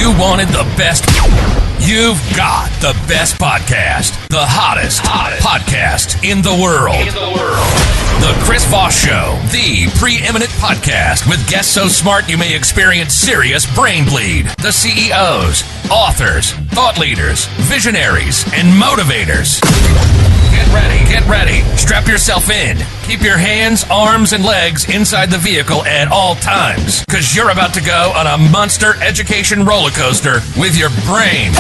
you wanted the best, you've got the best podcast, the hottest podcast in the world. The Chris Voss Show, the preeminent podcast with guests so smart you may experience serious brain bleed. The CEOs, authors, thought leaders, visionaries, and motivators. Get ready. Strap yourself in. Keep your hands, arms, and legs inside the vehicle at all times, because you're about to go on a monster education roller coaster with your brain.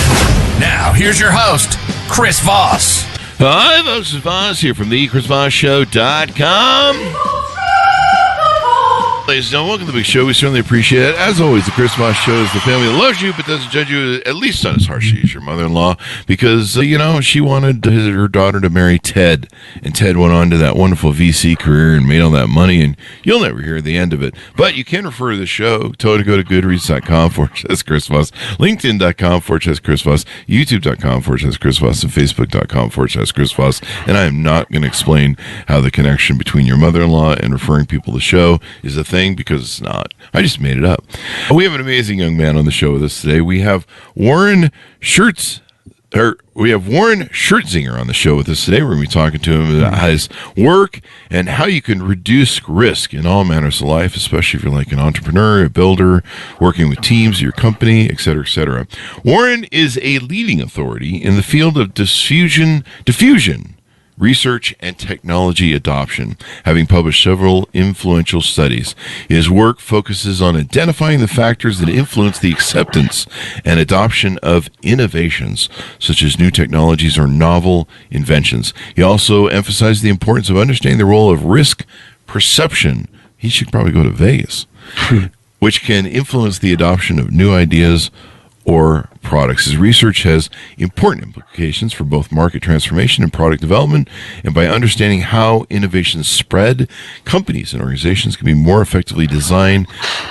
Now, here's your host, Chris Voss. Hi, folks. It's Voss here from thechrisvossshow.com. Ladies and gentlemen, welcome to the big show. We certainly appreciate it. As always, the Chris Voss Show is the family that loves you but doesn't judge you, at least not as harshly as your mother-in-law, because, she wanted her daughter to marry Ted, and Ted went on to that wonderful VC career and made all that money, and you'll never hear the end of it. But you can refer to the show. Go to goodreads.com/Chris Voss, LinkedIn.com/Chris Voss, YouTube.com/Chris Voss, and Facebook.com/Chris Voss. And I am not going to explain how the connection between your mother-in-law and referring people to the show is a thing, because it's not. I just made it up. We have an amazing young man on the show with us today. We have Warren Schirtzinger on the show with us today. We're going to be talking to him about his work and how you can reduce risk in all manners of life, especially if you're like an entrepreneur, a builder, working with teams, your company, et cetera, et cetera. Warren is a leading authority in the field of diffusion, research, and technology adoption, having published several influential studies. His work focuses on identifying the factors that influence the acceptance and adoption of innovations, such as new technologies or novel inventions. He also emphasized the importance of understanding the role of risk perception. He should probably go to Vegas, which can influence the adoption of new ideas or products. His research has important implications for both market transformation and product development, and by understanding how innovations spread, companies and organizations can be more effectively design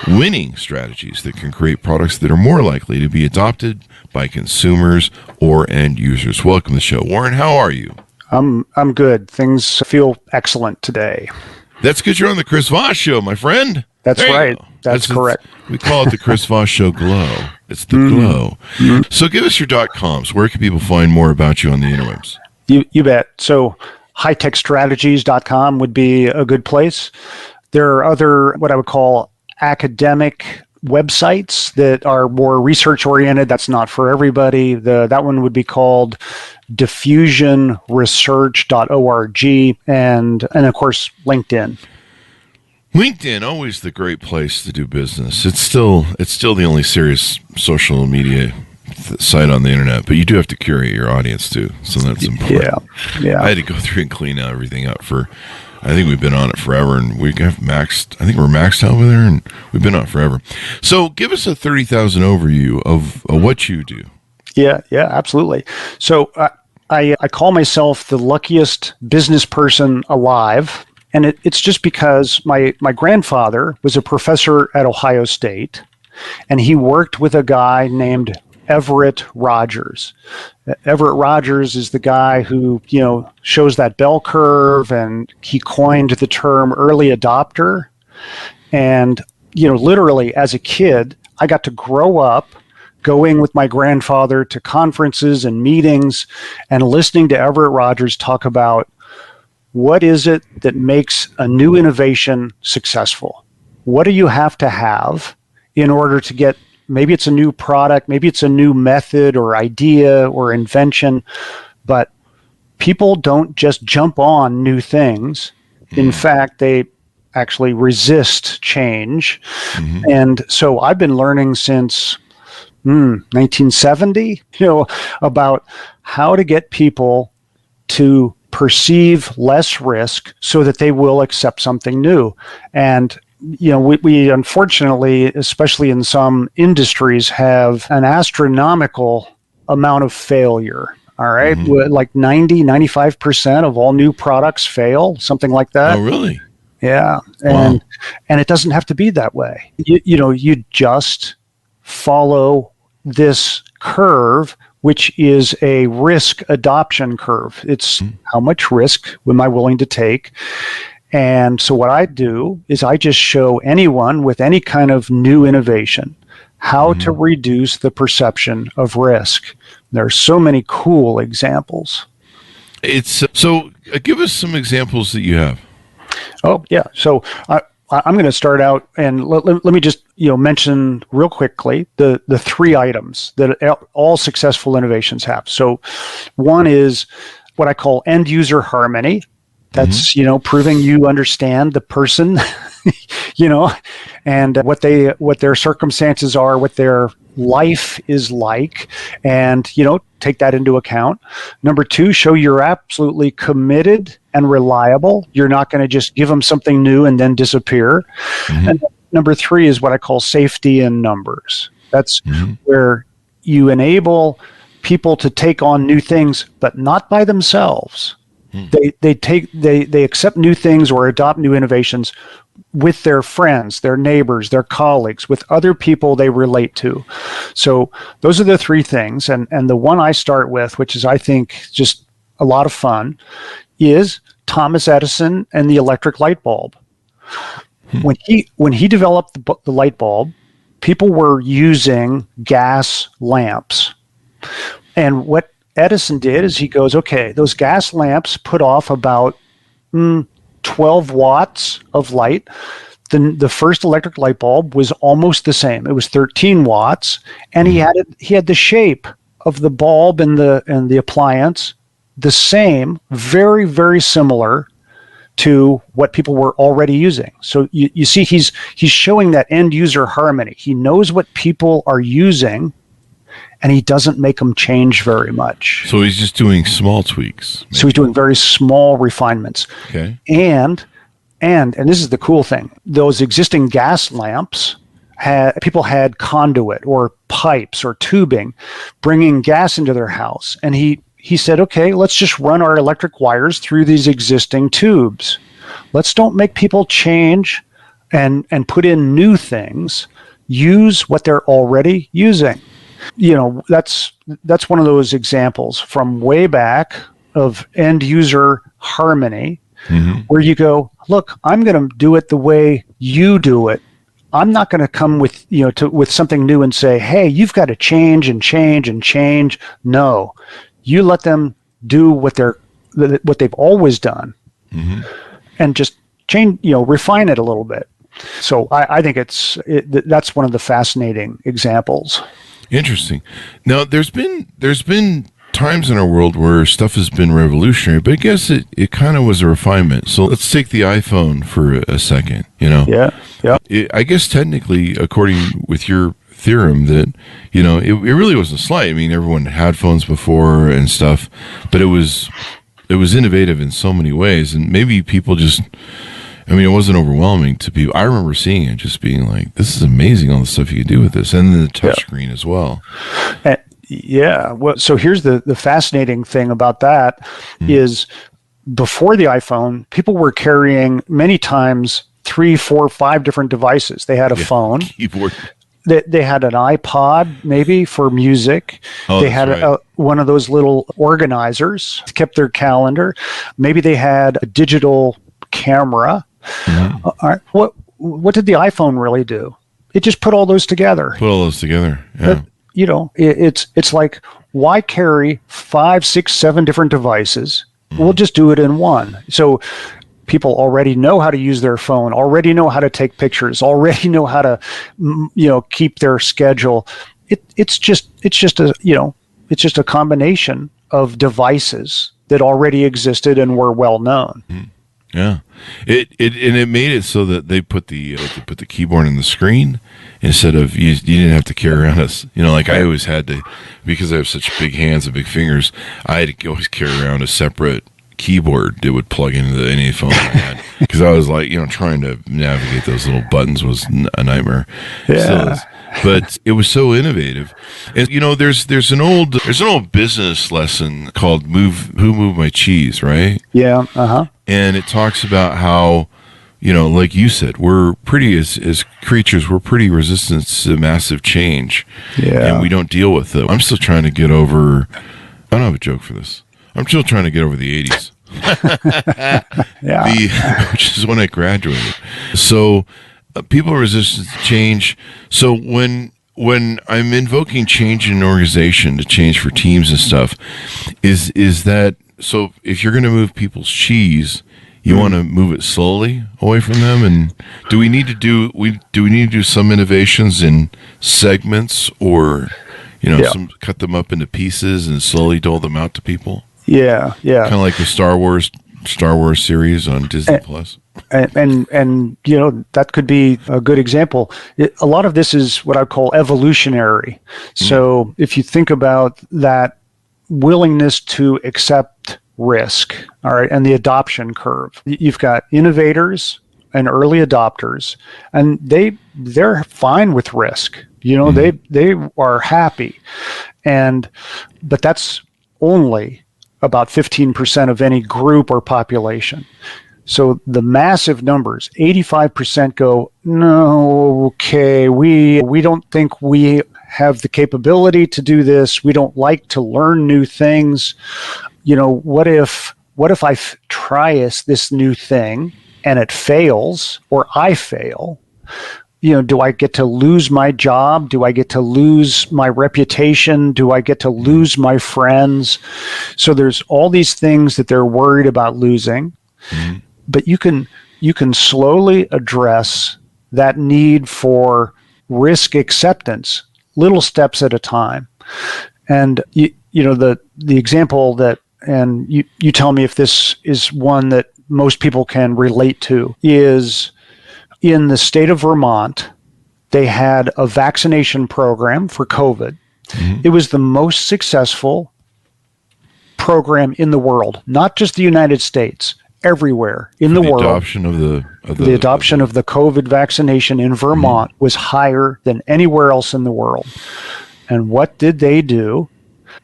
winning strategies that can create products that are more likely to be adopted by consumers or end users. Welcome to the show. Warren, how are you? I'm good. Things feel excellent today. That's because you're on the Chris Voss Show, my friend. That's right. That's correct. We call it the Chris Voss Show Glow. It's the glow. So give us your .coms. Where can people find more about you on the interwebs? You bet. So hightechstrategies.com would be a good place. There are other, what I would call academic websites that are more research oriented. That's not for everybody. That one would be called diffusionresearch.org and of course LinkedIn. LinkedIn, always the great place to do business. It's still the only serious social media site on the internet, but you do have to curate your audience too, so that's important. Yeah. I had to go through and clean everything up I think we've been on it forever, and we have maxed. I think we're maxed out over there, and we've been on it forever. So give us a 30,000 overview of what you do. Yeah, absolutely. So I call myself the luckiest business person alive. And it's just because my grandfather was a professor at Ohio State, and he worked with a guy named Everett Rogers. Everett Rogers is the guy who, shows that bell curve, and he coined the term early adopter. And, literally as a kid, I got to grow up going with my grandfather to conferences and meetings and listening to Everett Rogers talk about what is it that makes a new innovation successful? What do you have to have in order to get, maybe it's a new product, maybe it's a new method or idea or invention, but people don't just jump on new things. In fact, they actually resist change. And so I've been learning since 1970, about how to get people to perceive less risk so that they will accept something new. And we unfortunately, especially in some industries, have an astronomical amount of failure. All right. Like 95% of all new products fail, something like that. Oh, really? Yeah. And it doesn't have to be that way. You just follow this curve, which is a risk adoption curve. It's how much risk am I willing to take? And so what I do is I just show anyone with any kind of new innovation how to reduce the perception of risk. There are so many cool examples. Give us some examples that you have. Oh, yeah. So I'm going to start out and let me just mention real quickly the three items that all successful innovations have. So one is what I call end user harmony. That's proving you understand the person, and what their circumstances are, what their life is like, and take that into account. Number two, show you're absolutely committed and reliable. You're not going to just give them something new and then disappear. And number three is what I call safety in numbers. That's where you enable people to take on new things, but not by themselves. They accept new things or adopt new innovations with their friends, their neighbors, their colleagues, with other people they relate to. So those are the three things. And the one I start with, which is, I think, just a lot of fun, is Thomas Edison and the electric light bulb. When he developed the light bulb, people were using gas lamps. And what Edison did is he goes, okay, those gas lamps put off about 12 watts of light. The first electric light bulb was almost the same. It was 13 watts, and he had the shape of the bulb and the appliance the same, very, very similar to what people were already using. So you see, he's showing that end user harmony. He knows what people are using, and he doesn't make them change very much. So he's just doing small tweaks. Maybe. So he's doing very small refinements. Okay. And this is the cool thing. Those existing gas lamps, people had conduit or pipes or tubing bringing gas into their house. And he said, okay, let's just run our electric wires through these existing tubes. Let's don't make people change and put in new things. Use what they're already using. That's one of those examples from way back of end user harmony, where you go, look, I'm going to do it the way you do it. I'm not going to come with with something new and say, hey, you've got to change and change and change. No, you let them do what they've always done, and just change, refine it a little bit. So I think that's one of the fascinating examples. Interesting. Now, there's been times in our world where stuff has been revolutionary, but I guess it kind of was a refinement. So let's take the iPhone for a second. Yeah. I guess technically, according with your theorem, that it really wasn't slight. I mean, everyone had phones before and stuff, but it was innovative in so many ways, and maybe people just. I mean, it wasn't overwhelming to people. I remember seeing it, just being like, "This is amazing! All the stuff you can do with this," and then the touchscreen as well. Yeah. Well, so here's the fascinating thing about that is, before the iPhone, people were carrying many times 3, 4, 5 different devices. They had a phone, keyboard. They had an iPod, maybe for music. They had one of those little organizers, kept their calendar. Maybe they had a digital camera. All right. What did the iPhone really do? It just put all those together. Yeah. It's like, why carry 5, 6, 7 different devices? We'll just do it in one. So people already know how to use their phone, already know how to take pictures, already know how to keep their schedule. It's just a combination of devices that already existed and were well known. Yeah, it made it so that they put the keyboard in the screen instead of you didn't have to carry around like I always had to, because I have such big hands and big fingers. I had to always carry around a separate keyboard that would plug into any phone I had, because I was like trying to navigate those little buttons was a nightmare. Yeah. But it was so innovative. And there's an old business lesson called Who Moved My Cheese, right? Yeah. And it talks about how, like you said, we're pretty, as creatures, we're pretty resistant to massive change. Yeah. And we don't deal with it. I'm still trying to get over, I don't have a joke for this. I'm still trying to get over the 80s. Yeah. Which is when I graduated. So people are resistant to change. So when when I'm invoking change in an organization to change for teams and stuff, is that so? If you're going to move people's cheese, you want to move it slowly away from them. And do we need to do some innovations in segments, or cut them up into pieces and slowly dole them out to people? Yeah. Kind of like the Star Wars series on Disney Plus. And that could be a good example. A lot of this is what I call evolutionary. So if you think about that willingness to accept risk, all right, and the adoption curve, you've got innovators and early adopters, and they're fine with risk. They are happy, but that's only about 15% of any group or population. So the massive numbers, 85% go, no, okay, we don't think we have the capability to do this. We don't like to learn new things. What if I try this new thing and it fails, or I fail? Do I get to lose my job? Do I get to lose my reputation? Do I get to lose my friends? So there's all these things that they're worried about losing. Mm-hmm. But you can slowly address that need for risk acceptance, little steps at a time. And the example that, and you tell me if this is one that most people can relate to, is in the state of Vermont, they had a vaccination program for COVID. Mm-hmm. It was the most successful program in the world, not just the United States. Everywhere in the world, adoption of the COVID vaccination in Vermont was higher than anywhere else in the world. And what did they do?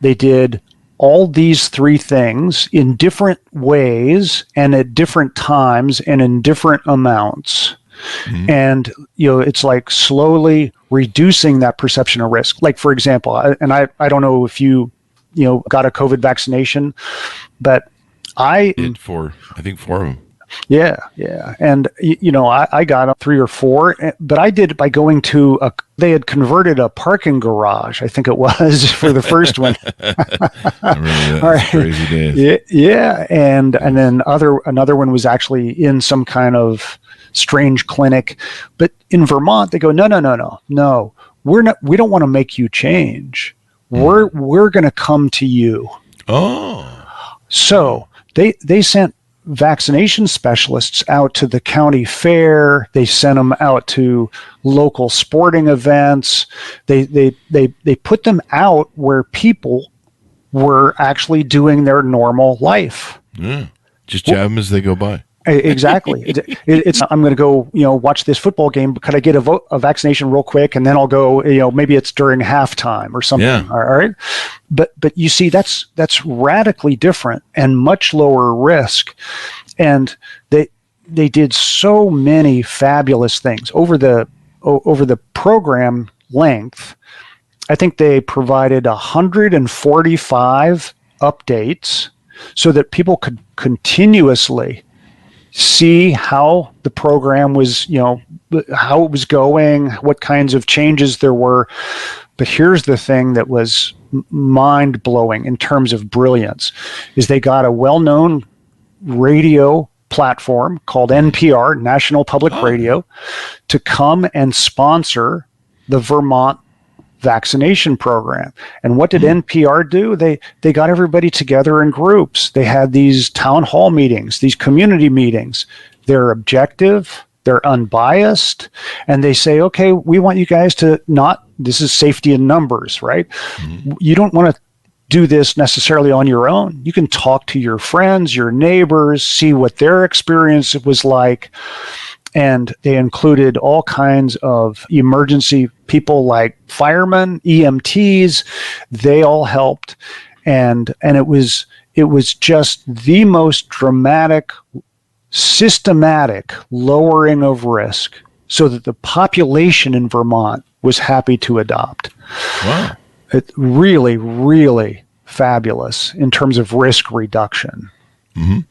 They did all these three things in different ways and at different times and in different amounts. Mm-hmm. And it's like slowly reducing that perception of risk. Like, for example, I don't know if you got a COVID vaccination, but I did four of them. Yeah. And, I got 3 or 4, but I did it by going to they had converted a parking garage, I think it was, for the first one. I remember that. Right. Crazy days. Yeah. And then another one was actually in some kind of strange clinic. But in Vermont, they go, no, we don't want to make you change. We're going to come to you. Oh. So they sent vaccination specialists out to the county fair. They sent them out to local sporting events. They put them out where people were actually doing their normal life. Yeah, just jab them as they go by. Exactly. It's I'm going to go, watch this football game. Could I get a vaccination real quick, and then I'll go. Maybe it's during halftime or something. Yeah. All right. But you see, that's radically different and much lower risk. And they did so many fabulous things over the program length. I think they provided 145 updates so that people could continuously see how the program was, how it was going, what kinds of changes there were. But here's the thing that was mind-blowing in terms of brilliance, is they got a well-known radio platform called NPR, National Public Radio, to come and sponsor the Vermont vaccination program. And what did NPR do? They got everybody together in groups. They had these town hall meetings, these community meetings. They're objective, they're unbiased, and they say, okay, we want you guys to this is safety in numbers, right? Mm-hmm. You don't want to do this necessarily on your own. You can talk to your friends, your neighbors, see what their experience was like. And they included all kinds of emergency people like firemen, EMTs. They all helped. And it was just the most dramatic, systematic lowering of risk so that the population in Vermont was happy to adopt. Wow. It's really, really fabulous in terms of risk reduction. And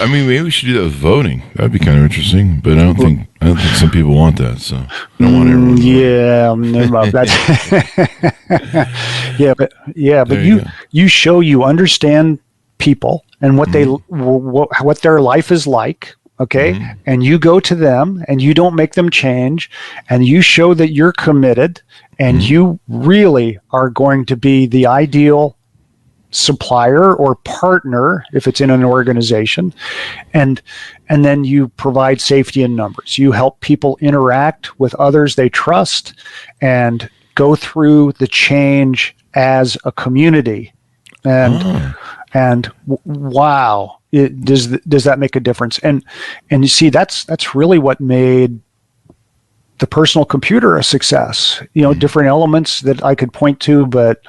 I mean, maybe we should do that with voting. That'd be kind of interesting. But I don't think some people want that. So I don't want everyone. That's but you show you understand people and what what their life is like. Okay. And you go to them and you don't make them change, and you show that you're committed, and you really are going to be the ideal supplier or partner if it's in an organization, and then you provide safety in numbers. You help people interact with others they trust and go through the change as a community. And wow, does that make a difference? And you see, that's really what made the personal computer a success. Different elements that I could point to, but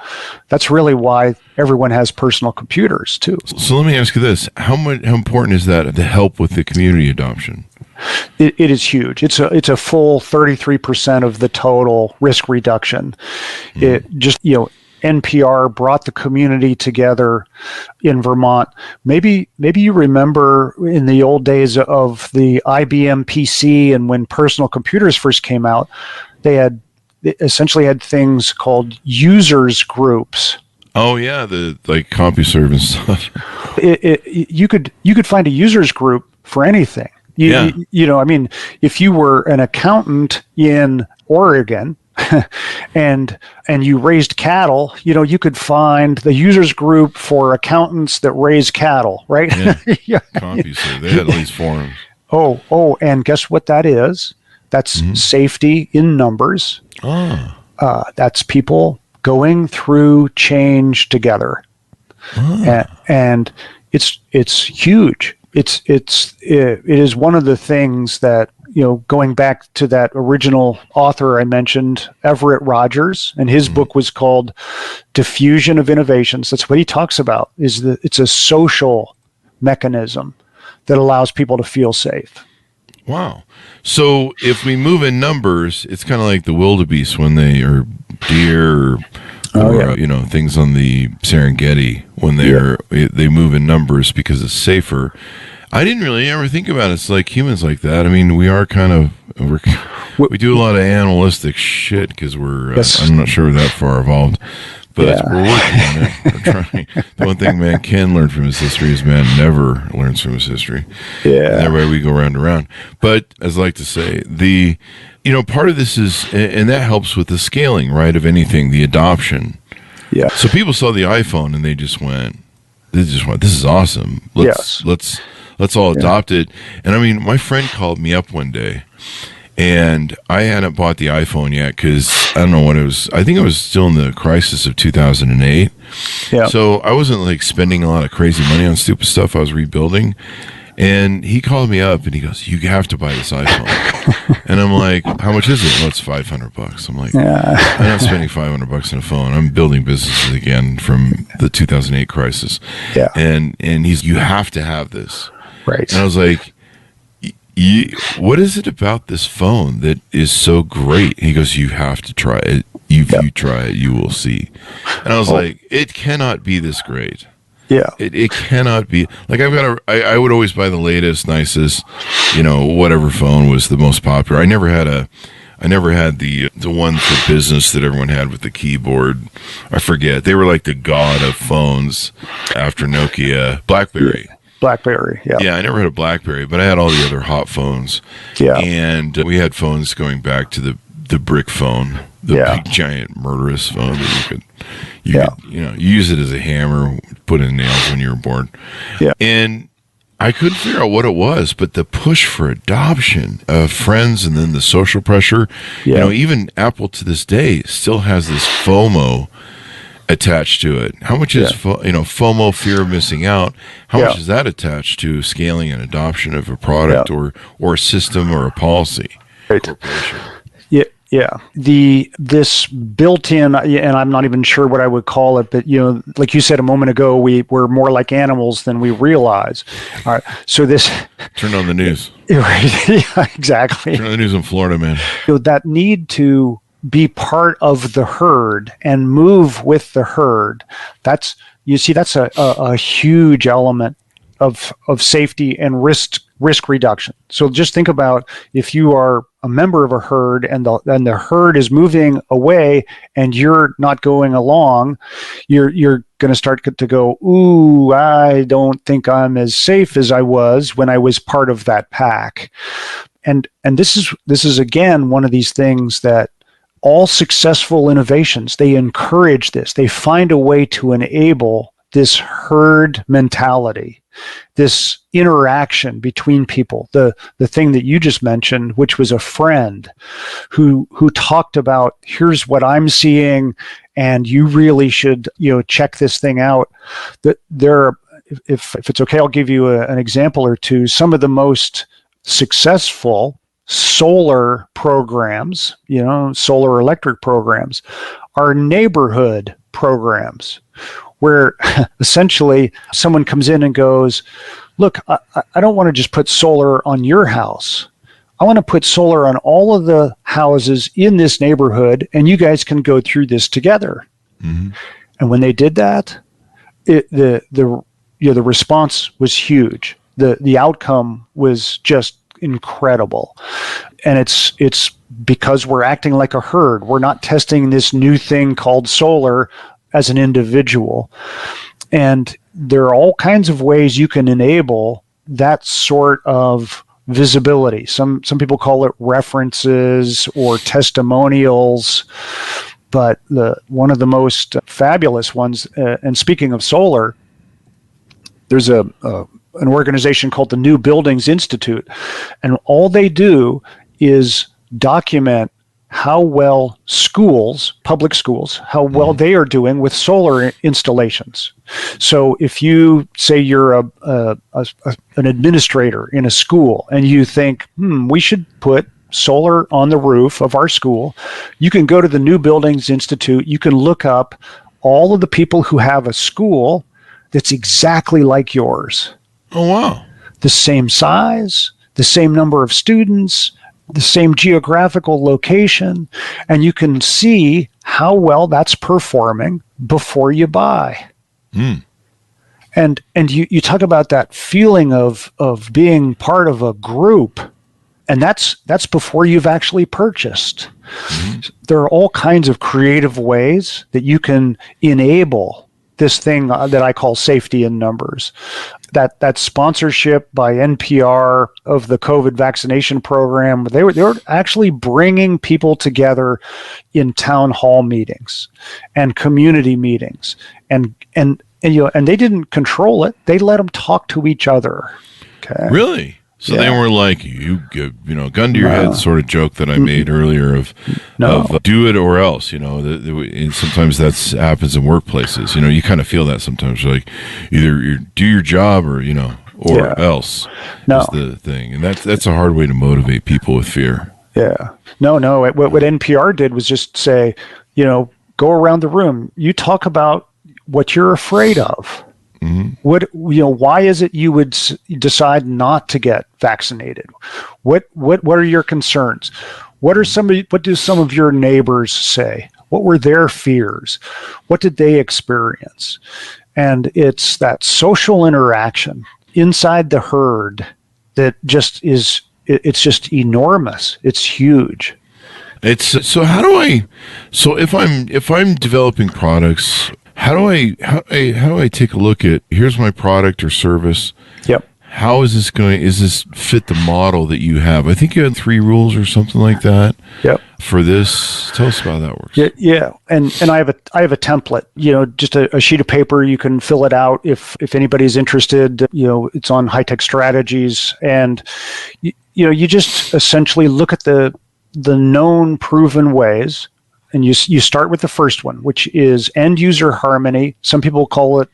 that's really why everyone has personal computers too. So let me ask you this: how important is that to help with the community adoption? It is huge. It's a full 33% of the total risk reduction. It just NPR brought the community together in Vermont. Maybe you remember in the old days of the IBM PC and when personal computers first came out, they essentially had things called users groups. Oh yeah, the CompuServe and stuff. You could find a users group for anything. I mean, if you were an accountant in Oregon and you raised cattle, you could find the users group for accountants that raise cattle, right? Yeah. CompuServe. They had these forums. And guess what that is? That's safety in numbers. That's people going through change together. And it's huge. It is one of the things that, going back to that original author I mentioned, Everett Rogers, and his book was called Diffusion of Innovations. That's what he talks about, is that it's a social mechanism that allows people to feel safe. Wow. So if we move in numbers, it's kind of like the wildebeest when or deer or things on the Serengeti when they move in numbers because it's safer. I didn't really ever think about it. It's like humans like that. I mean, we are we do a lot of animalistic shit because I'm not sure we're that far evolved, but we're working on it. We're trying. The one thing man can learn from his history is man never learns from his history. Yeah. And that way we go round and round. But as I like to say, part of this is, and that helps with the scaling, right, of anything, the adoption. Yeah. So people saw the iPhone and they just went, this is awesome. Let's all adopt it. And I mean, my friend called me up one day, and I hadn't bought the iPhone yet because I don't know what it was. I think it was still in the crisis of 2008. Yeah. So I wasn't spending a lot of crazy money on stupid stuff. I was rebuilding. And he called me up and he goes, "You have to buy this iPhone." And I'm like, "How much is it?" "Well, it's $500. I'm like, I'm not spending $500 on a phone. I'm building businesses again from the 2008 crisis. Yeah. And you have to have this. Right. And I was like, what is it about this phone that is so great? And he goes, "You have to try it. If you try it, you will see." And I was like, it cannot be this great. Yeah. It cannot be. I would always buy the latest, nicest, whatever phone was the most popular. I never had the one for business that everyone had with the keyboard. I forget. They were like the god of phones after Nokia. BlackBerry. Yeah. Yeah, I never had a BlackBerry, but I had all the other hot phones. Yeah. And we had phones going back to the brick phone, the big giant murderous phone that you could use it as a hammer, put in nails when you were bored. Yeah. And I couldn't figure out what it was, but the push for adoption of friends and then the social pressure, even Apple to this day still has this FOMO attached to it. How much is FOMO, fear of missing out? How much is that attached to scaling and adoption of a product or a system or a policy? Right. Yeah. This built-in, and I'm not even sure what I would call it, but like you said a moment ago, we're more like animals than we realize. All right. So this turn on the news. Right. Yeah, exactly. Turn on the news in Florida, man. That need to be part of the herd and move with the herd, that's a huge element of safety and risk reduction. So just think about if you are a member of a herd and the herd is moving away and you're not going along, you're going to start to go, ooh, I don't think I'm as safe as I was when I was part of that pack. And this is again one of these things that all successful innovations, they encourage this. They find a way to enable this herd mentality, this interaction between people. The thing that you just mentioned, which was a friend who talked about, here's what I'm seeing, and you really should check this thing out. That there, if it's okay, I'll give you an example or two. Some of the most successful solar programs, solar electric programs, are neighborhood programs where essentially someone comes in and goes, look, I don't want to just put solar on your house. I want to put solar on all of the houses in this neighborhood, and you guys can go through this together. Mm-hmm. And when they did that, the response was huge. The outcome was just incredible. And it's because we're acting like a herd. We're not testing this new thing called solar as an individual. And there are all kinds of ways you can enable that sort of visibility. Some people call it references or testimonials, but one of the most fabulous ones, and speaking of solar, there's an organization called the New Buildings Institute, and all they do is document how well public schools, how well they are doing with solar installations. So if you say you're an administrator in a school and you think, we should put solar on the roof of our school, you can go to the New Buildings Institute. You can look up all of the people who have a school that's exactly like yours. Oh, wow. The same size, the same number of students, the same geographical location, and you can see how well that's performing before you buy. And you talk about that feeling of being part of a group, and that's before you've actually purchased. There are all kinds of creative ways that you can enable this thing that I call safety in numbers. That sponsorship by NPR of the COVID vaccination program, they were actually bringing people together in town hall meetings and community meetings, and they didn't control it. They let them talk to each other. Okay. Really? So they were like, gun to your head sort of joke that I made earlier of do it or else, and sometimes that happens in workplaces. You kind of feel that sometimes, like either you do your job or else is the thing. And that's a hard way to motivate people with fear. Yeah. No. What NPR did was just say, go around the room. You talk about what you're afraid of. Why is it you would decide not to get vaccinated? What are your concerns? What do some of your neighbors say? What were their fears? What did they experience? And it's that social interaction inside the herd that it's just enormous. It's huge. So if I'm developing products, how do I take a look at, here's my product or service? Yep. How is this fit the model that you have? I think you had 3 rules or something like that. Yep. For this, tell us about how that works. Yeah. And I have a template, just a sheet of paper. You can fill it out if anybody's interested. It's on High Tech Strategies, and you just essentially look at the known proven ways. And you start with the first one, which is end user harmony. Some people call it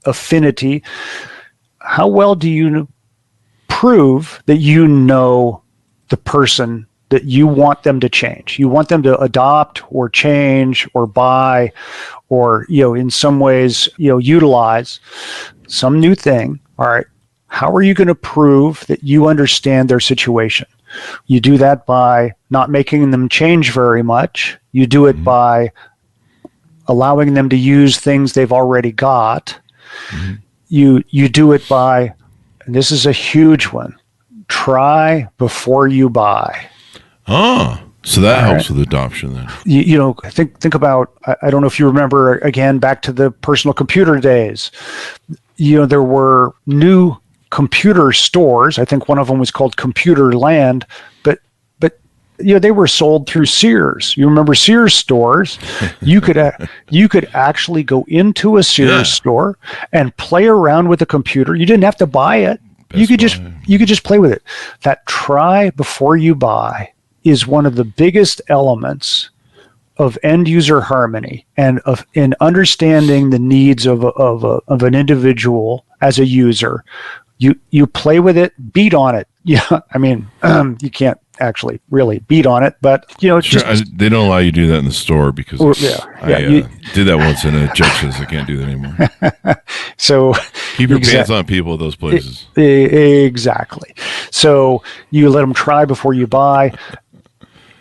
affinity. How well do you prove that you know the person that you want them to change? You want them to adopt or change or buy or, in some ways, utilize some new thing. All right. How are you going to prove that you understand their situation? You do that by not making them change very much. You do it by allowing them to use things they've already got. You do it by, and this is a huge one, try before you buy. Oh, so that helps with adoption then. Think about, I don't know if you remember, again, back to the personal computer days. There were new computer stores. I think one of them was called Computer Land, but they were sold through Sears. You remember Sears stores? You could actually go into a Sears store and play around with the computer. You didn't have to buy it. You could just play with it. That try before you buy is one of the biggest elements of end user harmony and in understanding the needs of an individual as a user. You play with it, beat on it. Yeah, I mean, you can't actually really beat on it, but they don't allow you to do that in the store because I did that once and a judge says I can't do that anymore. So keep your pants on, people at those places. Exactly. So you let them try before you buy.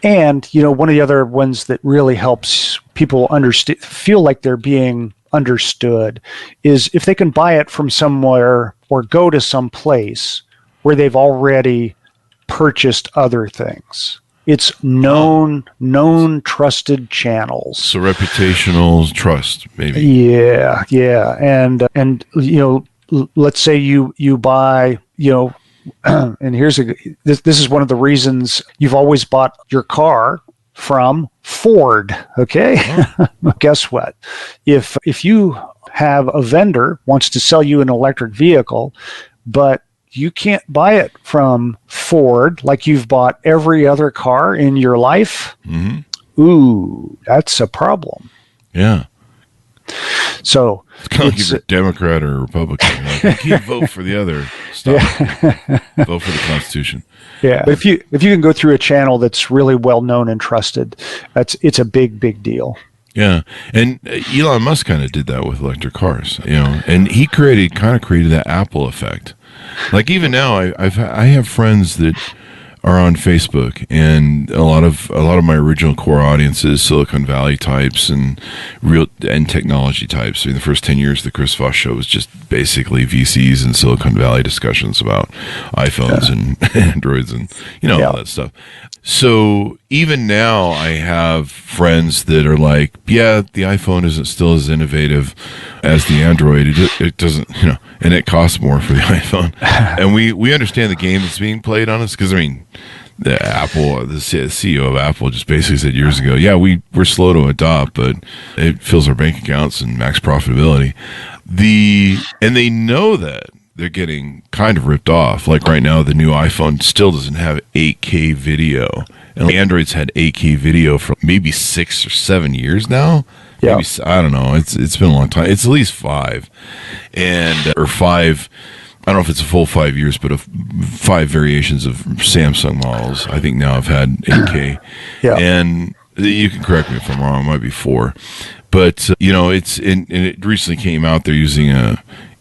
And one of the other ones that really helps people feel like they're being understood is if they can buy it from somewhere or go to some place where they've already purchased other things. It's known, trusted channels. So reputational trust, maybe. Yeah, and let's say you buy, and this is one of the reasons you've always bought your car from Ford. Okay, guess what? If you have a vendor wants to sell you an electric vehicle, but you can't buy it from Ford like you've bought every other car in your life. Ooh, that's a problem. Yeah. So it's kind of like if you're a Democrat or a Republican. You can't vote for the other stuff. Vote for the Constitution. Yeah, but if you can go through a channel that's really well known and trusted, it's a big deal. Yeah, and Elon Musk kind of did that with electric cars, and he created that Apple effect. Like even now, I have friends that are on Facebook, and a lot of my original core audience is Silicon Valley types and technology types. I mean, the first 10 years of the Chris Voss show was just basically VCs and Silicon Valley discussions about iPhones and Androids and all that stuff. So even now, I have friends that are like, yeah, the iPhone isn't still as innovative as the Android. It doesn't, and it costs more for the iPhone. And we understand the game that's being played on us because, I mean, the CEO of Apple just basically said years ago, yeah, we're slow to adopt, but it fills our bank accounts and max profitability. And they know that they're getting kind of ripped off. Like right now, the new iPhone still doesn't have 8K video. And Android's had 8K video for maybe 6 or 7 years now. Yeah. Maybe, I don't know. It's been a long time. It's at least 5. Or 5, I don't know if it's a full 5 years, but 5 variations of Samsung models, I think now have had 8K. Yeah. And you can correct me if I'm wrong. It might be 4. But, it recently came out. They're using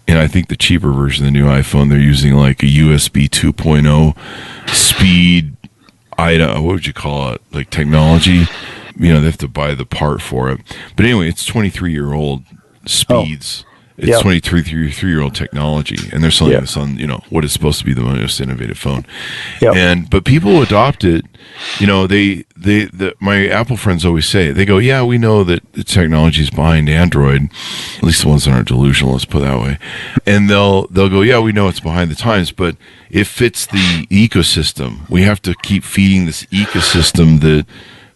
and I think the cheaper version of the new iPhone, they're using like a USB 2.0 speed, what would you call it? Like technology. They have to buy the part for it. But anyway, it's 23-year-old speeds. It's 23-year-old technology, and they're selling this on what is supposed to be the most innovative phone. But people who adopt it, my Apple friends always say it. They go, yeah, we know that the technology is behind Android, at least the ones that aren't delusional. Let's put it that way. And they'll go, yeah, we know it's behind the times, but it fits the ecosystem. We have to keep feeding this ecosystem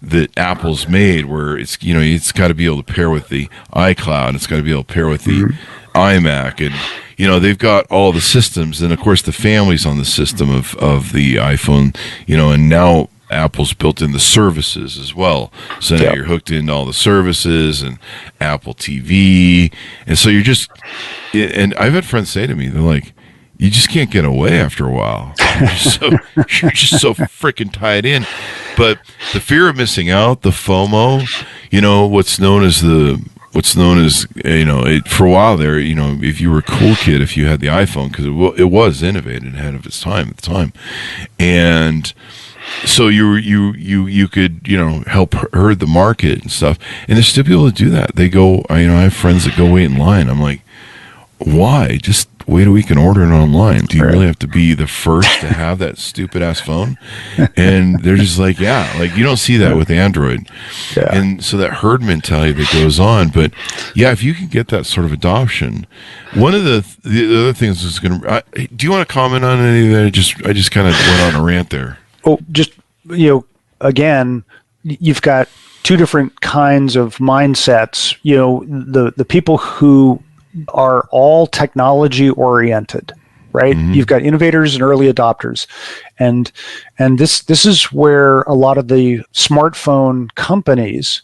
that Apple's made, where it's it's got to be able to pair with the iCloud, it's got to be able to pair with the iMac, and they've got all the systems, and of course the family's on the system of the iPhone, and now Apple's built in the services as well. So now you're hooked into all the services and Apple TV, and so and I've had friends say to me, they're like, you just can't get away after a while. You're just so freaking tied in. But the fear of missing out, the FOMO, what's known as for a while there, if you were a cool kid, if you had the iPhone, because it was innovative ahead of its time at the time, and So you could, help herd the market and stuff. And there's still people that do that. They go, I have friends that go wait in line. I'm like, why? Just wait a week and order it online. Do you really have to be the first to have that stupid ass phone? And they're just like, you don't see that with Android. Yeah. And so that herd mentality that goes on. But yeah, if you can get that sort of adoption, one of the other things is going to, do you want to comment on any of that? I just kind of went on a rant there. Oh, just, again, you've got two different kinds of mindsets. The people who are all technology oriented, right? Mm-hmm. You've got innovators and early adopters. And this is where a lot of the smartphone companies,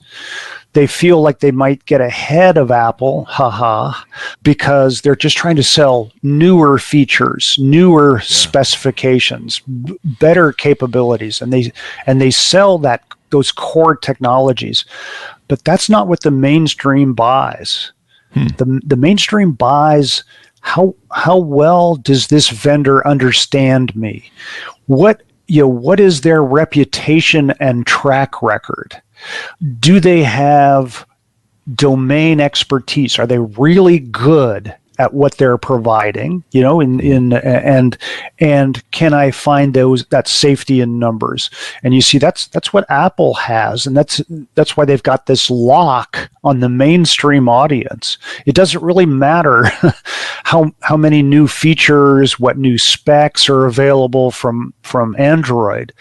they feel like they might get ahead of Apple, because they're just trying to sell newer features, newer specifications, better capabilities, and they sell those core technologies. But that's not what the mainstream buys. The mainstream buys, how well does this vendor understand me? What is their reputation and track record? Do they have domain expertise? Are they really good at what they're providing? And can I find that safety in numbers? And you see, that's what Apple has, and that's why they've got this lock on the mainstream audience. It doesn't really matter how many new features, what new specs are available from Android.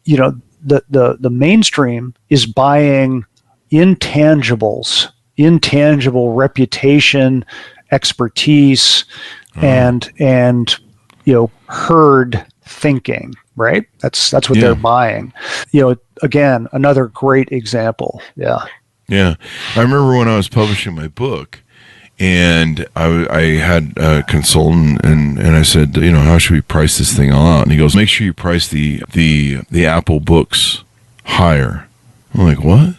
The mainstream is buying intangibles, intangible reputation, expertise, and herd thinking, right? That's what they're buying. Again, another great example. Yeah. I remember when I was publishing my book, and I had a consultant, and I said, how should we price this thing all out? And he goes, make sure you price the Apple books higher. I'm like, what?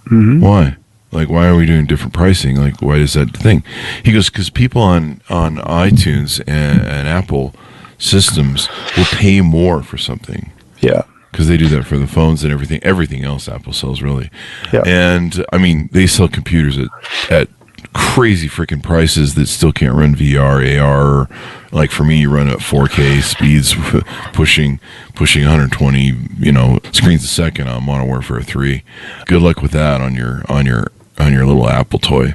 Mm-hmm. Why? Like, why are we doing different pricing? Like, why is that the thing? He goes, because people on iTunes and Apple systems will pay more for something. Yeah. Because they do that for the phones and everything else Apple sells, really. Yeah. And, they sell computers at crazy freaking prices that still can't run VR, AR. Like for me, you run at 4K speeds, pushing 120, screens a second on Modern Warfare 3. Good luck with that on your little Apple toy.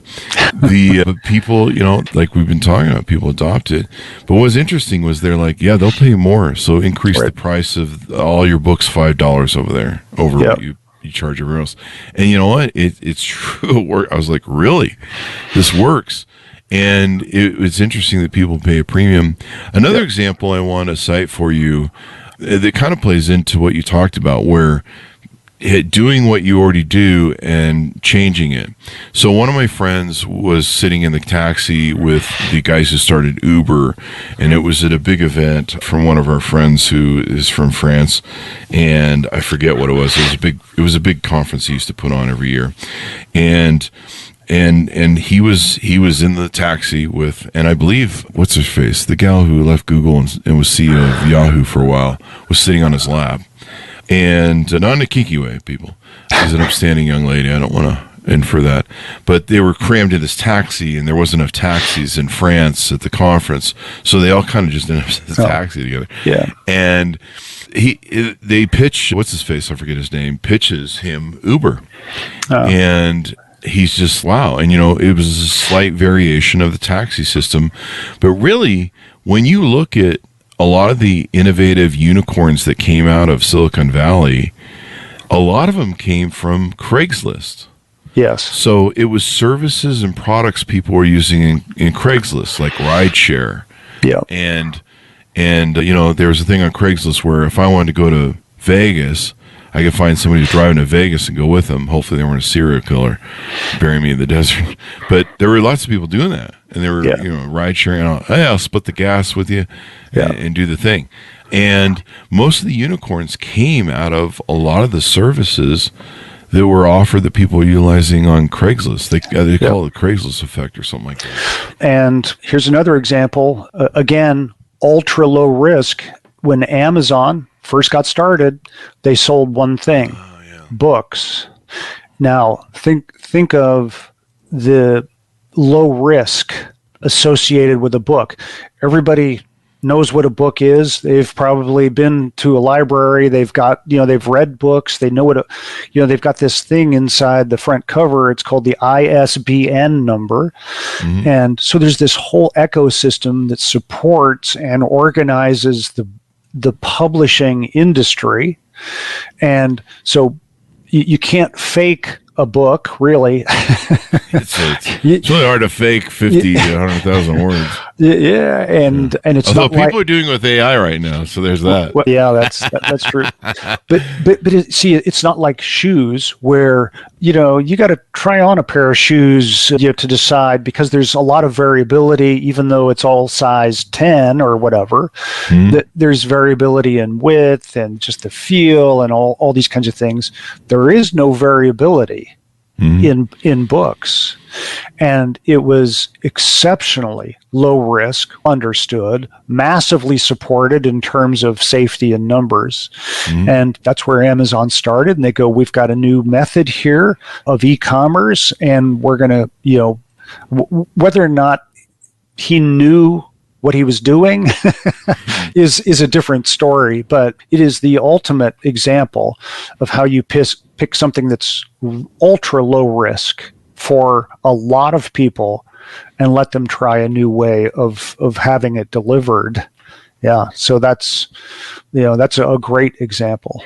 The people, like we've been talking about, people adopt it. But what was interesting was they're like, they'll pay more, so increase the price of all your books $5 over there, what you charge everywhere else. And you know what? It's true. I was like, really? This works. And it's interesting that people pay a premium. Another example I want to cite for you that kind of plays into what you talked about, where doing what you already do and changing it. So one of my friends was sitting in the taxi with the guys who started Uber, and it was at a big event from one of our friends who is from France, and I forget what it was. It was a big conference he used to put on every year, and he was in the taxi with, and I believe, what's her face, the gal who left Google and was CEO of Yahoo for a while, was sitting on his lap. And not in a kinky way, people. She's an upstanding young lady. I don't want to infer that. But they were crammed in this taxi, and there wasn't enough taxis in France at the conference. So they all kind of just ended up in the taxi together. Yeah. And they pitch, what's his face? I forget his name. Pitches him Uber. And he's just, wow. And, it was a slight variation of the taxi system. But really, when you look at a lot of the innovative unicorns that came out of Silicon Valley, a lot of them came from Craigslist. Yes. So it was services and products people were using in Craigslist, like rideshare. Yeah. And there was a thing on Craigslist where if I wanted to go to Vegas, I could find somebody who's driving to Vegas and go with them. Hopefully they weren't a serial killer, bury me in the desert. But there were lots of people doing that. And they were, ride sharing. Hey, I'll split the gas with you and do the thing. And most of the unicorns came out of a lot of the services that were offered that people were utilizing on Craigslist. They call it the Craigslist effect or something like that. And here's another example. Again, ultra low risk. When Amazon first got started, they sold one thing, books. Now, think of the low risk associated with a book. Everybody knows what a book is. They've probably been to a library. They've got, they've read books. They know what they've got this thing inside the front cover. It's called the ISBN number. Mm-hmm. And so there's this whole ecosystem that supports and organizes the publishing industry. And so you can't fake a book, really. It's really hard to fake 50 to 100,000 words. Yeah, and it's although not people are doing it with AI right now, so there's that. Well, yeah, that's true. But it's not like shoes where you got to try on a pair of shoes to decide, because there's a lot of variability, even though it's all size 10 or whatever. That there's variability in width and just the feel and all these kinds of things. There is no variability in books. And it was exceptionally low risk, understood, massively supported in terms of safety and numbers. And that's where Amazon started. And they go, we've got a new method here of e-commerce, and we're going to, whether or not he knew what he was doing is a different story, but it is the ultimate example of how you pick something that's ultra low risk for a lot of people and let them try a new way of having it delivered. Yeah, so that's a great example.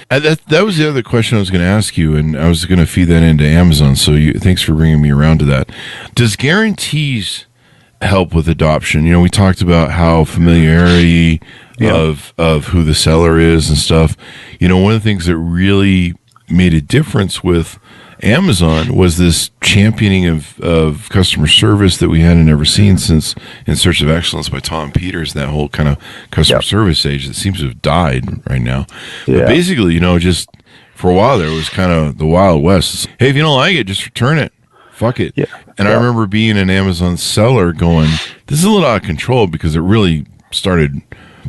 That was the other question I was going to ask you, and I was going to feed that into Amazon. So thanks for bringing me around to that. Does guarantees help with adoption? We talked about how familiarity of who the seller is and stuff. One of the things that really made a difference with Amazon was this championing of customer service that we hadn't ever seen since In Search of Excellence by Tom Peters, that whole kind of customer service age that seems to have died right now. But basically, just for a while there, it was kind of the Wild West. Hey, if you don't like it, just return it. Fuck it. Yeah. And I remember being an Amazon seller going, this is a little out of control, because it really started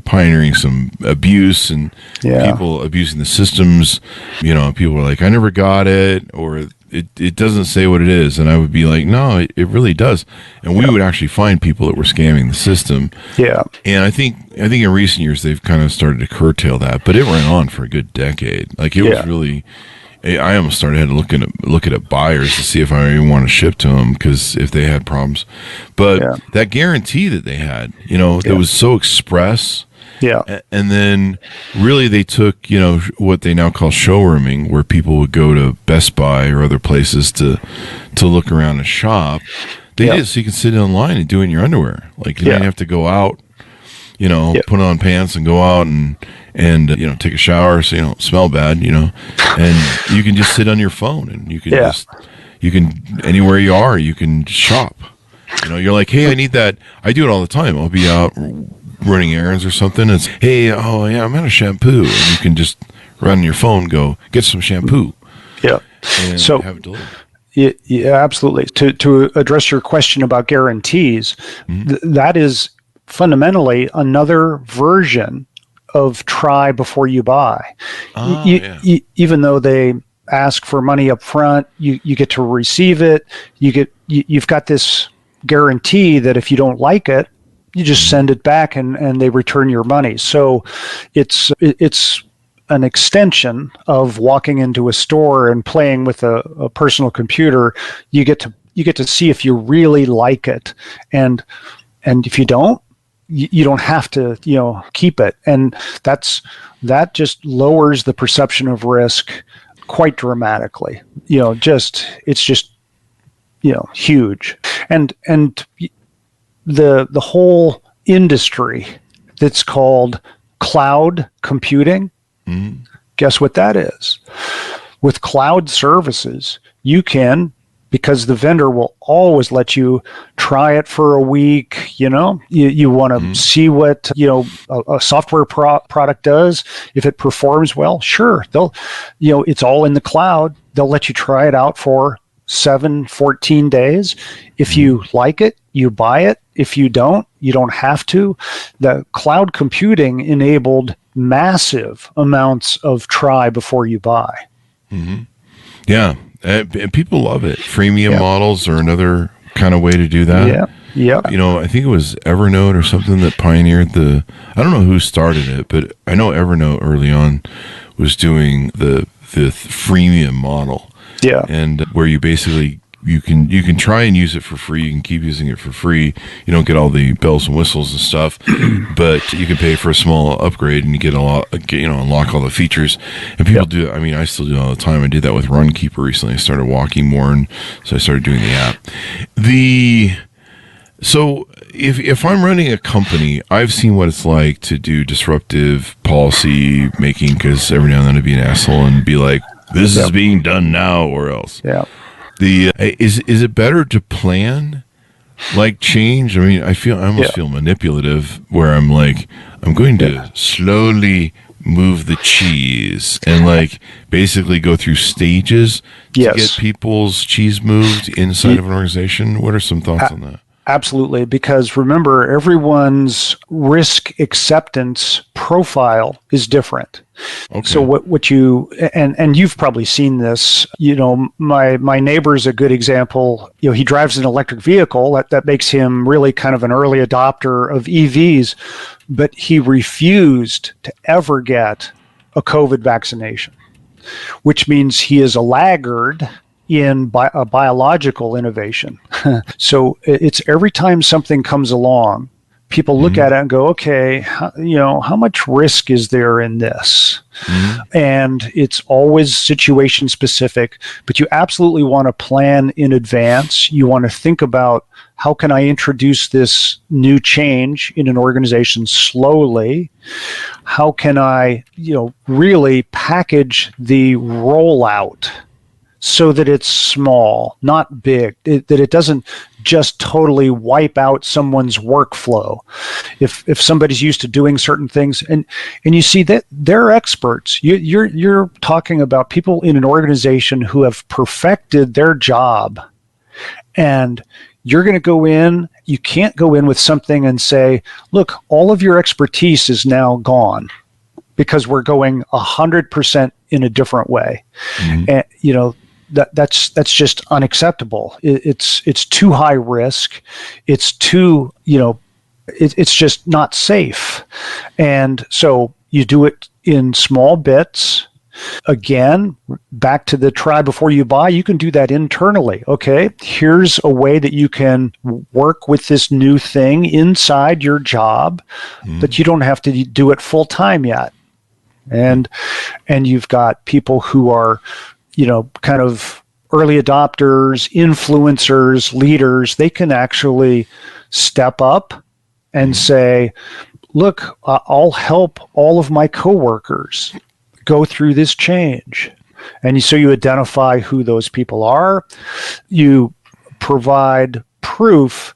pioneering some abuse and people abusing the systems. People were like, I never got it, or it doesn't say what it is. And I would be like, no, it really does. And we would actually find people that were scamming the system. Yeah. And I think in recent years, they've kind of started to curtail that, but it ran on for a good decade. Like, it was really... I almost started looking at buyers to see if I even want to ship to them, because if they had problems. But that guarantee that they had, it was so express. Yeah. And then really they took, what they now call showrooming, where people would go to Best Buy or other places to look around and shop. They did it so you can sit online and do it in your underwear. Like, you didn't have to go out, put on pants and go out and take a shower so you don't smell bad, and you can just sit on your phone and you can anywhere you are, you can shop. You're like, hey, I need that. I do it all the time. I'll be out running errands or something. It's, hey, I'm out of shampoo. And you can just run your phone, go get some shampoo. Yeah. And so have it delivered. Yeah, absolutely. To address your question about guarantees, that is fundamentally another version of try before you buy. Even though they ask for money up front, you get to receive it. You've got this guarantee that if you don't like it, you just send it back and they return your money. So it's an extension of walking into a store and playing with a personal computer. You get to see if you really like it, and if you don't, you don't have to, keep it. And that just lowers the perception of risk quite dramatically. It's just huge. And the whole industry that's called cloud computing, guess what that is? With cloud services, you can, because the vendor will always let you try it for a week. You want to see what a software product does. If it performs well, sure, they'll it's all in the cloud. They'll let you try it out for 14 days. If you like it, you buy it, If you don't, you don't have to. The cloud computing enabled massive amounts of try before you buy. Mm-hmm. Yeah. And people love it. Freemium models are another kind of way to do that. Yeah. Yep. I think it was Evernote or something that pioneered I don't know who started it, but I know Evernote early on was doing the freemium model. Yeah. And where you basically you can try and use it for free. You can keep using it for free. You don't get all the bells and whistles and stuff, but you can pay for a small upgrade and you get unlock all the features. And people do. I mean, I still do it all the time. I did that with Runkeeper recently. I started walking more, and so I started doing the app. So if I'm running a company, I've seen what it's like to do disruptive policy making, because every now and then I'd be an asshole and be like, this is being done now or else. Yeah. Is it better to plan like change? I mean, I almost feel manipulative where I'm like, I'm going to slowly move the cheese and like basically go through stages to get people's cheese moved inside of an organization. What are some thoughts on that? Absolutely, because remember, everyone's risk acceptance profile is different. Okay. So what you and you've probably seen this. My neighbor is a good example. He drives an electric vehicle that makes him really kind of an early adopter of EVs, but he refused to ever get a COVID vaccination, which means he is a laggard in a biological innovation. So it's every time something comes along, people look at it and go, okay, how much risk is there in this? And it's always situation specific, but you absolutely want to plan in advance. You want to think about, how can I introduce this new change in an organization slowly? How can I, really package the rollout so that it's small, not big, that it doesn't just totally wipe out someone's workflow. If somebody's used to doing certain things, and you see that they're experts. You're talking about people in an organization who have perfected their job, and you're going to go in. You can't go in with something and say, look, all of your expertise is now gone because we're going 100% in a different way. And that's just unacceptable. It's too high risk. It's too, it's just not safe. And so you do it in small bits. Again, back to the try before you buy, you can do that internally. Okay, here's a way that you can work with this new thing inside your job, but you don't have to do it full time yet. And you've got people who are, kind of early adopters, influencers, leaders. They can actually step up and say, look, I'll help all of my coworkers go through this change. And so you identify who those people are. You provide proof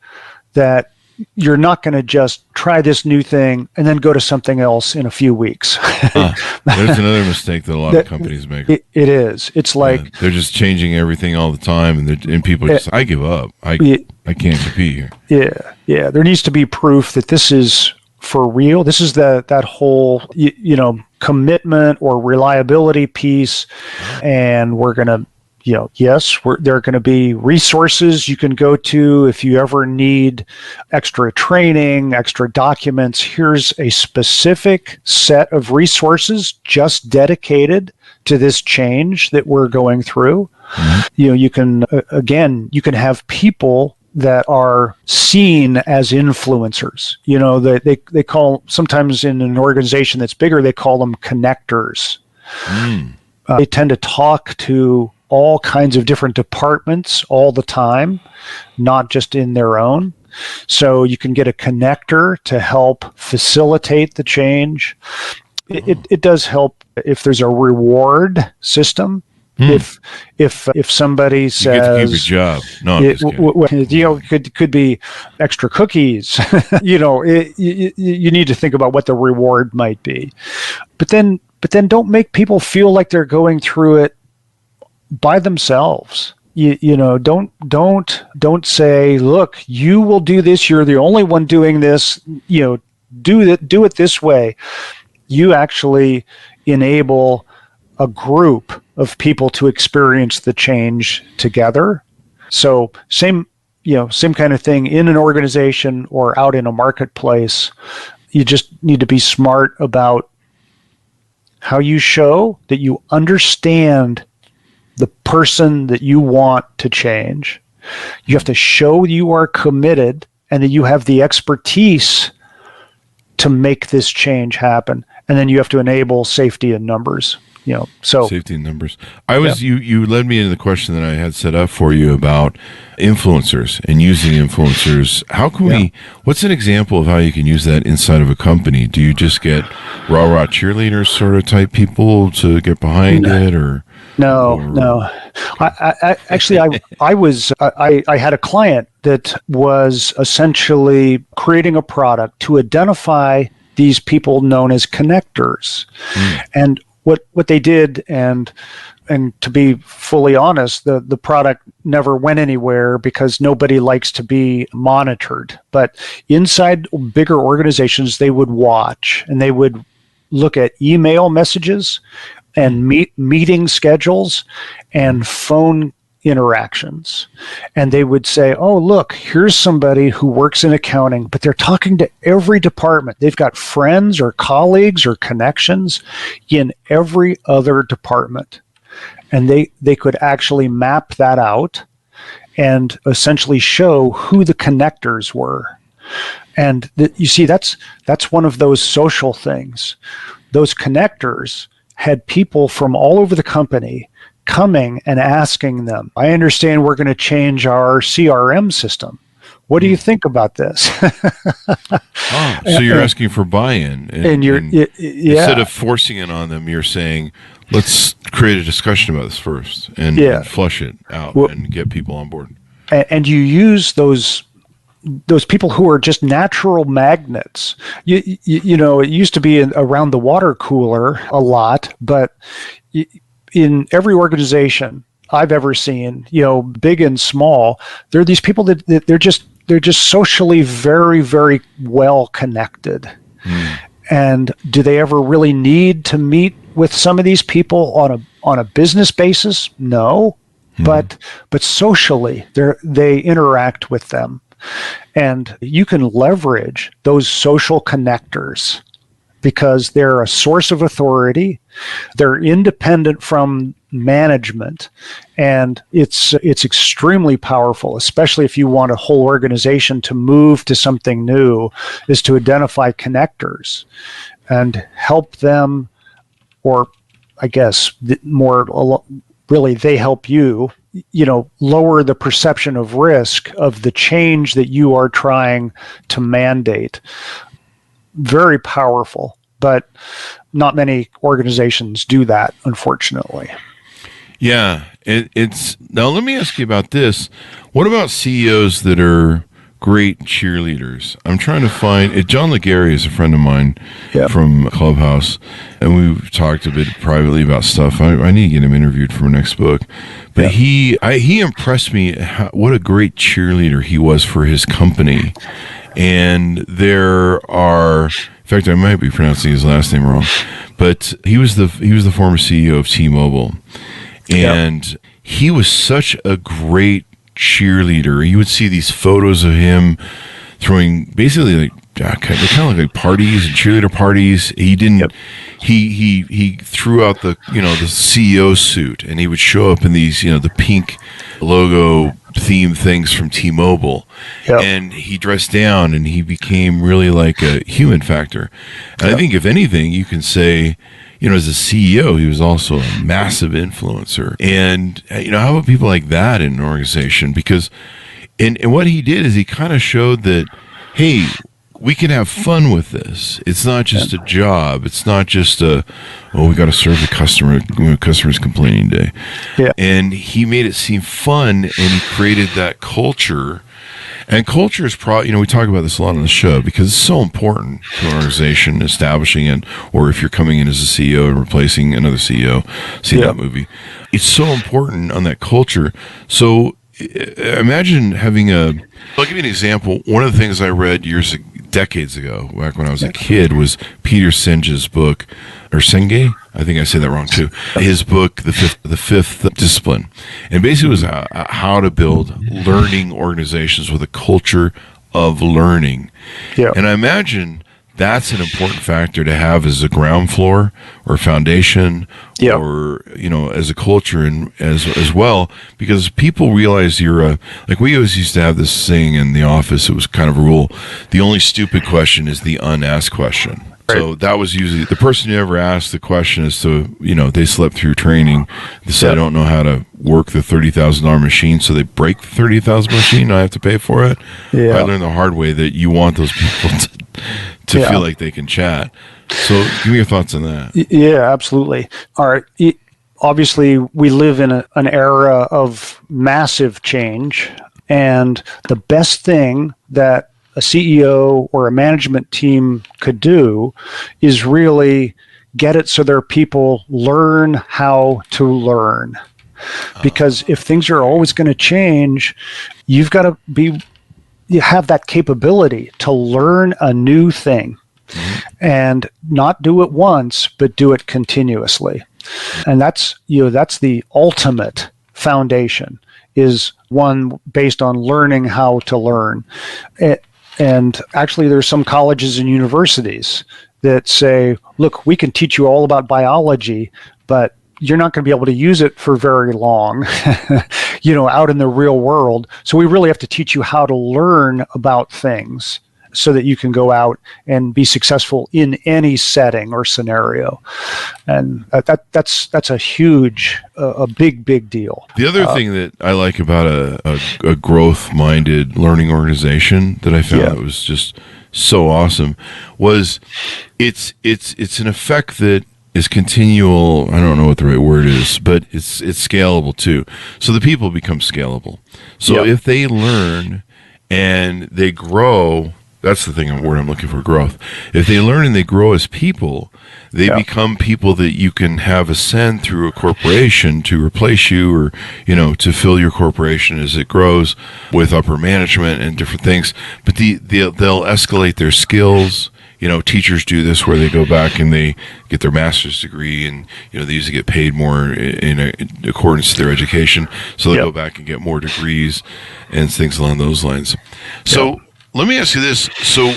that you're not going to just try this new thing and then go to something else in a few weeks. There's another mistake that a lot of companies make. It is. It's like they're just changing everything all the time, and people just, I give up. I can't compete here. Yeah. There needs to be proof that this is for real. This is that whole commitment or reliability piece, and we're going to. Yes, there are going to be resources you can go to if you ever need extra training, extra documents. Here's a specific set of resources just dedicated to this change that we're going through. You can, you can have people that are seen as influencers. They call, sometimes in an organization that's bigger, they call them connectors. They tend to talk to all kinds of different departments all the time, not just in their own. So you can get a connector to help facilitate the change. It does help if there's a reward system. If somebody says, you get to keep your job, no, could be extra cookies. You need to think about what the reward might be, but then don't make people feel like they're going through it by themselves. don't say, look, you will do this. You're the only one doing this. Do it this way. You actually enable a group of people to experience the change together. So same kind of thing in an organization or out in a marketplace. You just need to be smart about how you show that you understand the person that you want to change. You have to show you are committed and that you have the expertise to make this change happen. And then you have to enable safety in numbers. Safety in numbers. You led me into the question that I had set up for you about influencers and using influencers. How can what's an example of how you can use that inside of a company? Do you just get rah cheerleaders sort of type people to get behind it, or? No. I had a client that was essentially creating a product to identify these people known as connectors. And what they did, and to be fully honest, the product never went anywhere because nobody likes to be monitored. But inside bigger organizations, they would watch and they would look at email messages and meeting schedules and phone interactions. And they would say, oh, look, here's somebody who works in accounting, but they're talking to every department. They've got friends or colleagues or connections in every other department. And they could actually map that out and essentially show who the connectors were. And you see, that's one of those social things. Those connectors had people from all over the company coming and asking them, I understand we're going to change our CRM system. What do you think about this? So you're asking for buy-in. And instead of forcing it on them, you're saying, let's create a discussion about this first and flush it out and get people on board. And you use those people who are just natural magnets. It used to be around the water cooler a lot, but in every organization I've ever seen, big and small, there are these people that they're just socially very, very well connected. And do they ever really need to meet with some of these people on a business basis? No, but socially they interact with them. And you can leverage those social connectors because they're a source of authority. They're independent from management, and it's extremely powerful, especially if you want a whole organization to move to something new, is to identify connectors and help them, or I guess more really they help you, lower the perception of risk of the change that you are trying to mandate. Very powerful, but not many organizations do that, unfortunately. Yeah, it's now. Let me ask you about this. What about CEOs that are great cheerleaders? I'm trying to find it. John Legary is a friend of mine from Clubhouse, and we've talked a bit privately about stuff. I need to get him interviewed for my next book. But he impressed me. What a great cheerleader he was for his company. And there are, in fact, I might be pronouncing his last name wrong, but he was the former CEO of T-Mobile, and he was such a great cheerleader. You would see these photos of him throwing basically kind of like parties and cheerleader parties. He didn't. He threw out the CEO suit, and he would show up in these the pink logo theme things from T-Mobile, and he dressed down, and he became really like a human factor. And I think if anything, you can say, as a CEO, he was also a massive influencer. And how about people like that in an organization? Because and what he did is he kind of showed that, hey, we can have fun with this. It's not just a job. It's not just we got to serve the customer when the customer's complaining day. And he made it seem fun, and he created that culture. And culture is probably, we talk about this a lot on the show because it's so important to an organization establishing it, or if you're coming in as a CEO and replacing another CEO, see that movie. It's so important on that culture. So imagine having I'll give you an example. One of the things I read decades ago, back when I was a kid, was Peter Senge's book, or Senge, I think I said that wrong too. His book, The Fifth Discipline, and basically was how to build learning organizations with a culture of learning. Yeah. And I imagine that's an important factor to have as a ground floor or foundation, or as a culture and as well, because people realize you're like we always used to have this saying in the office. It was kind of a rule: the only stupid question is the unasked question. Right. So that was usually the person who never asked the question as to they slept through training. They said I don't know how to work the $30,000 machine, so they break the $30,000 machine. And I have to pay for it. Yeah. I learned the hard way that you want those people to feel like they can chat. So give me your thoughts on that. Yeah, absolutely. All right. Obviously, we live in an era of massive change, and the best thing that a CEO or a management team could do is really get it so their people learn how to learn. Because if things are always going to change, you've got to you have that capability to learn a new thing and not do it once, but do it continuously. And that's the ultimate foundation, is one based on learning how to learn. And actually, there's some colleges and universities that say, look, we can teach you all about biology, but you're not going to be able to use it for very long, out in the real world. So we really have to teach you how to learn about things so that you can go out and be successful in any setting or scenario. And that's a huge, a big deal. The other thing that I like about a growth-minded learning organization that I found that was just so awesome was it's an effect that is continual. I don't know what the right word is, but it's scalable too. So the people become scalable. So if they learn and they grow, that's the word I'm looking for, growth. If they learn and they grow as people, they become people that you can have ascend through a corporation to replace you, or, to fill your corporation as it grows with upper management and different things. But they'll escalate their skills. Teachers do this where they go back and they get their master's degree, and they usually get paid more in accordance to their education. So they go back and get more degrees and things along those lines. So let me ask you this. So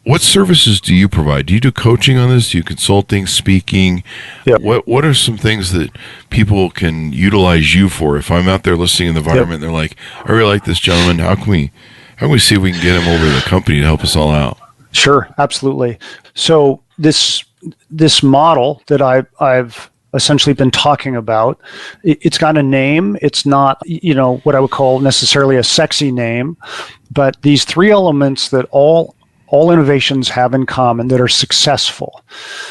what services do you provide? Do you do coaching on this? Do you consulting, speaking? What are some things that people can utilize you for? If I'm out there listening in the environment, they're like, I really like this gentleman. How can we see if we can get him over to the company to help us all out? Sure, absolutely. So this model that I've essentially been talking about, it's got a name. It's not, what I would call necessarily a sexy name, but these three elements that all innovations have in common that are successful.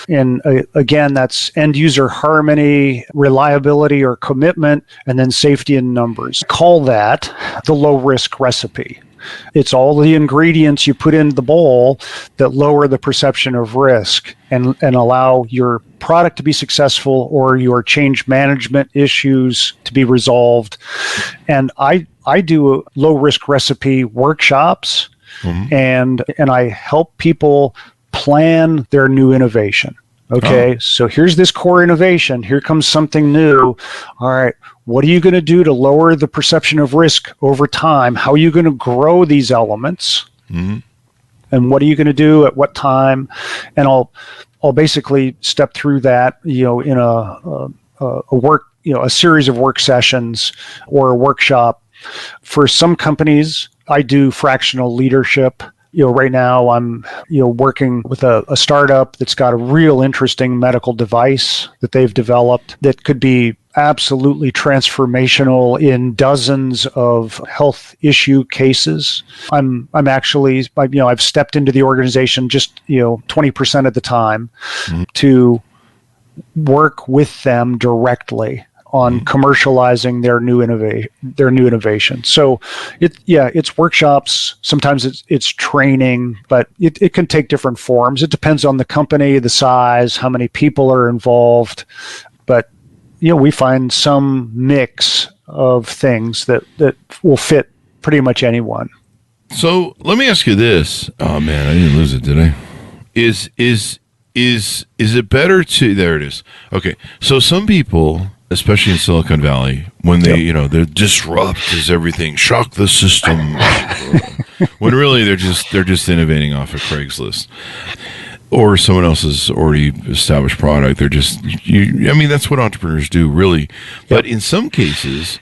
And again, that's end user harmony, reliability or commitment, and then safety in numbers. Call that the low risk recipe. It's all the ingredients you put in the bowl that lower the perception of risk and allow your product to be successful or your change management issues to be resolved. And I do low risk recipe workshops, and I help people plan their new innovation. Okay, so here's this core innovation. Here comes something new. All right, what are you going to do to lower the perception of risk over time? How are you going to grow these elements? And what are you going to do at what time? And I'll basically step through that, in a series of work sessions or a workshop. For some companies, I do fractional leadership. Right now I'm, working with a startup that's got a real interesting medical device that they've developed that could be absolutely transformational in dozens of health issue cases. I'm actually, I've stepped into the organization just, 20% of the time to work with them directly on commercializing their new innovation. So it's workshops. Sometimes it's training, but it can take different forms. It depends on the company, the size, how many people are involved. But we find some mix of things that will fit pretty much anyone. So let me ask you this. Oh man, I didn't lose it, did I? Is it better to? There it is. Okay, so some people, especially in Silicon Valley, when they they're disrupt is everything, shock the system, when really they're just innovating off of Craigslist or someone else's already established product. They're just that's what entrepreneurs do, really. But in some cases,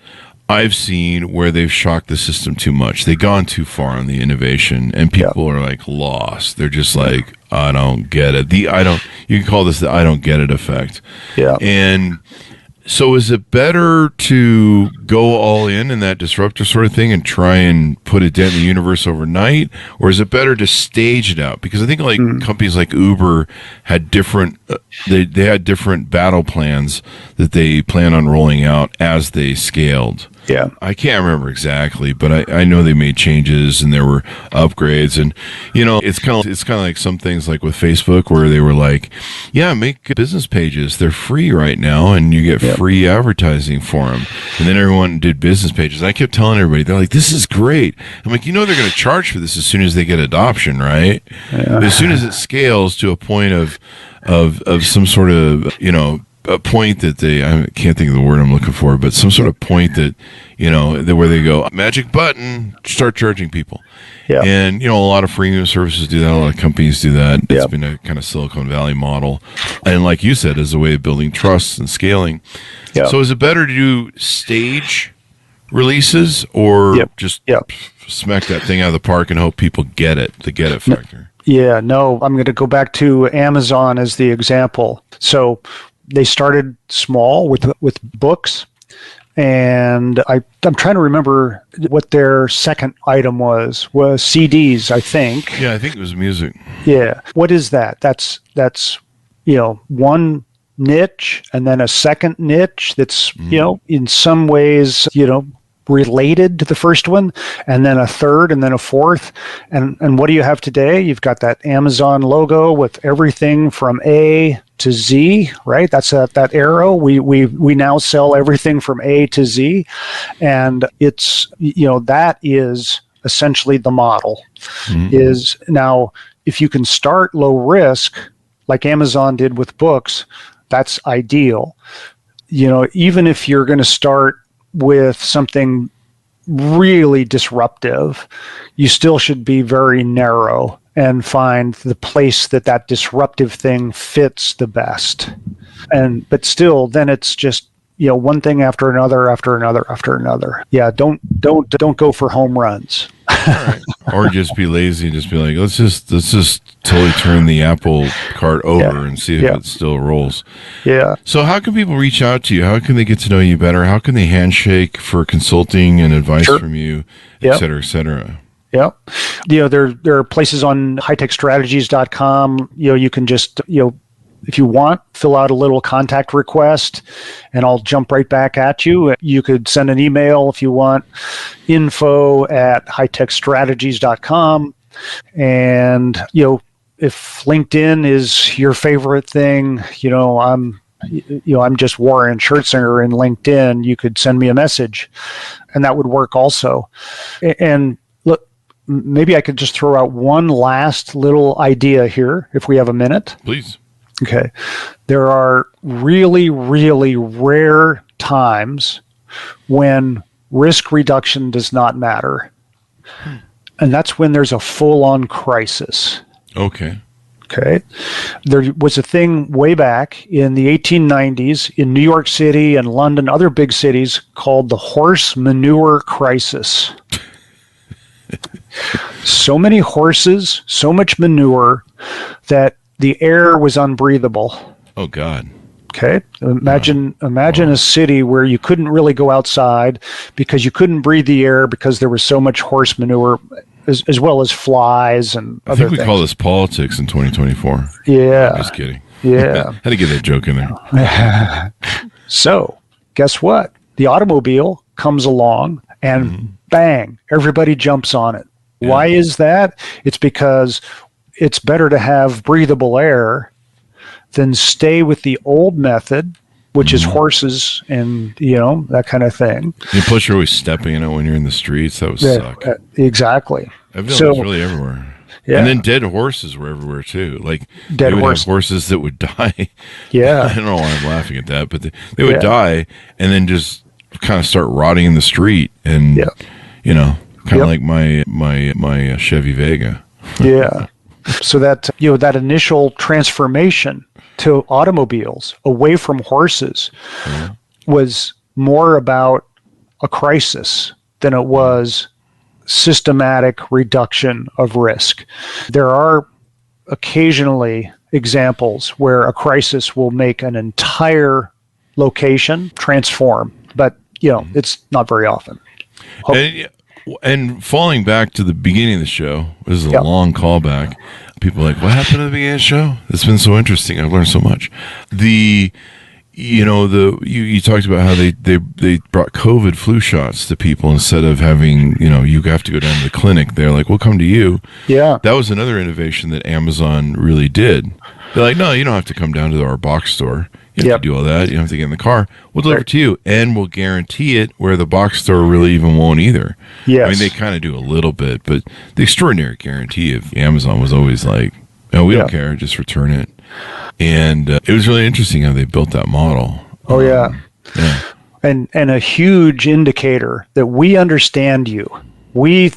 I've seen where they've shocked the system too much. They've gone too far on the innovation, and people are like lost. They're just like, I don't get it. You can call this the I don't get it effect. Yeah. And so is it better to go all in that disruptor sort of thing and try and put a dent in the universe overnight? Or is it better to stage it out? Because I think companies like Uber had different, they had different battle plans that they plan on rolling out as they scaled. Yeah, I can't remember exactly, but I know they made changes and there were upgrades, and it's kind of like some things like with Facebook where they were like, yeah, make business pages, they're free right now, and you get free advertising for them. And then everyone did business pages. I kept telling everybody, they're like, this is great. I'm like, they're going to charge for this as soon as they get adoption, right? Yeah. But as soon as it scales to a point of some sort of a point that I can't think of the word I'm looking for, but some sort of point that, where they go, magic button, start charging people. Yeah. And, a lot of freemium services do that. A lot of companies do that. It's been a kind of Silicon Valley model. And like you said, as a way of building trust and scaling. Yeah. So is it better to do stage releases or just smack that thing out of the park and hope people get it, the get it factor? Yeah, no, I'm going to go back to Amazon as the example. So they started small with books, and I'm trying to remember what their second item was CDs, I think. Yeah, I think it was music. Yeah. What is that? That's one niche and then a second niche that's, in some ways, related to the first one, and then a third, and then a fourth. And what do you have today? You've got that Amazon logo with everything from A to Z, right? That's that arrow. We now sell everything from A to Z, and it's that is essentially the model. Is now, if you can start low risk like Amazon did with books, that's ideal. Even if you're going to start with something really disruptive, you still should be very narrow and find the place that disruptive thing fits the best. But still, then it's just one thing after another, after another, after another. Yeah, don't go for home runs. All right. Or just be lazy and just be like, let's just totally turn the apple cart over and see if it still rolls. Yeah. So how can people reach out to you? How can they get to know you better? How can they handshake for consulting and advice from you, et cetera, et cetera? Yeah. There are places on hightechstrategies.com. You can just, if you want, fill out a little contact request and I'll jump right back at you. You could send an email if you want, info@hightechstrategies.com. And, if LinkedIn is your favorite thing, I'm just Warren Schirtzinger in LinkedIn. You could send me a message and that would work also. And look, maybe I could just throw out one last little idea here if we have a minute. Please. Okay. There are really, really rare times when risk reduction does not matter. And that's when there's a full-on crisis. Okay. There was a thing way back in the 1890s in New York City and London, other big cities, called the horse manure crisis. So many horses, so much manure that the air was unbreathable. Oh, God. Okay. Imagine a city where you couldn't really go outside because you couldn't breathe the air because there was so much horse manure, as well as flies and other things. I think we call this politics in 2024. Yeah. I'm just kidding. Yeah. Had to get that joke in there. So, guess what? The automobile comes along and bang, everybody jumps on it. Yeah. Why is that? It's because it's better to have breathable air than stay with the old method, which is horses and, that kind of thing. And plus, you're always stepping in it when you're in the streets. That would suck. Exactly. I feel it was really everywhere. Yeah. And then dead horses were everywhere too. Like Dead they would horse. have horses that would die. Yeah. I don't know why I'm laughing at that, but they would die and then just kind of start rotting in the street, and kind of like my Chevy Vega. Yeah. So that that initial transformation to automobiles away from horses was more about a crisis than it was systematic reduction of risk. There are occasionally examples where a crisis will make an entire location transform, but it's not very often. And falling back to the beginning of the show, this is a long callback. People are like, what happened at the beginning of the show? It's been so interesting. I've learned so much. You talked about how they brought COVID flu shots to people instead of having, you have to go down to the clinic. They're like, we'll come to you. Yeah. That was another innovation that Amazon really did. They're like, no, you don't have to come down to our box store. You don't have to do all that. You don't have to get in the car. We'll deliver it to you, and we'll guarantee it, where the box store really even won't either. Yes. I mean, they kind of do a little bit, but the extraordinary guarantee of Amazon was always like, no, we don't care. Just return it. And it was really interesting how they built that model. Oh, yeah. And a huge indicator that we understand you. We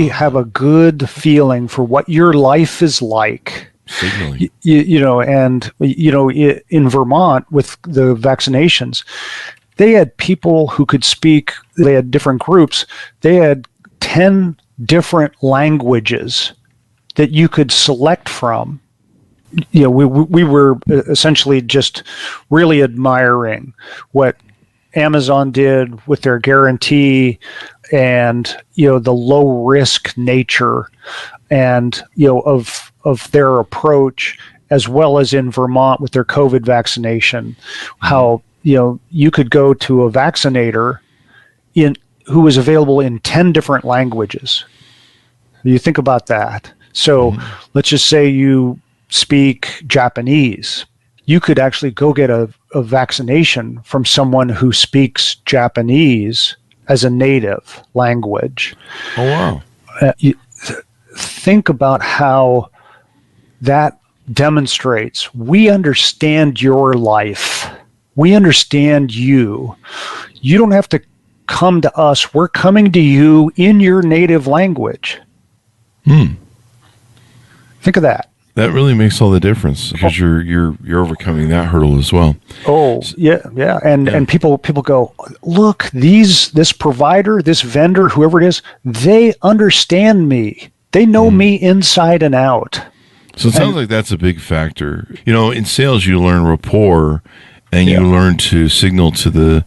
have a good feeling for what your life is like. Signaling. In Vermont with the vaccinations, they had people who could speak. They had different groups. They had 10 different languages that you could select from. We were essentially just really admiring what Amazon did with their guarantee and the low risk nature and of their approach, as well as in Vermont with their COVID vaccination, how you could go to a vaccinator who was available in 10 different languages. You think about that. So let's just say you speak Japanese. You could actually go get a vaccination from someone who speaks Japanese as a native language. Oh, wow. Think about how that demonstrates we understand your life. We understand you. You don't have to come to us. We're coming to you in your native language. Think of that. That really makes all the difference because you're overcoming that hurdle as well. Oh, yeah. And people go, look, this provider, this vendor, whoever it is, they understand me. They know me inside and out. So it sounds like that's a big factor. In sales, you learn rapport, and you learn to signal to the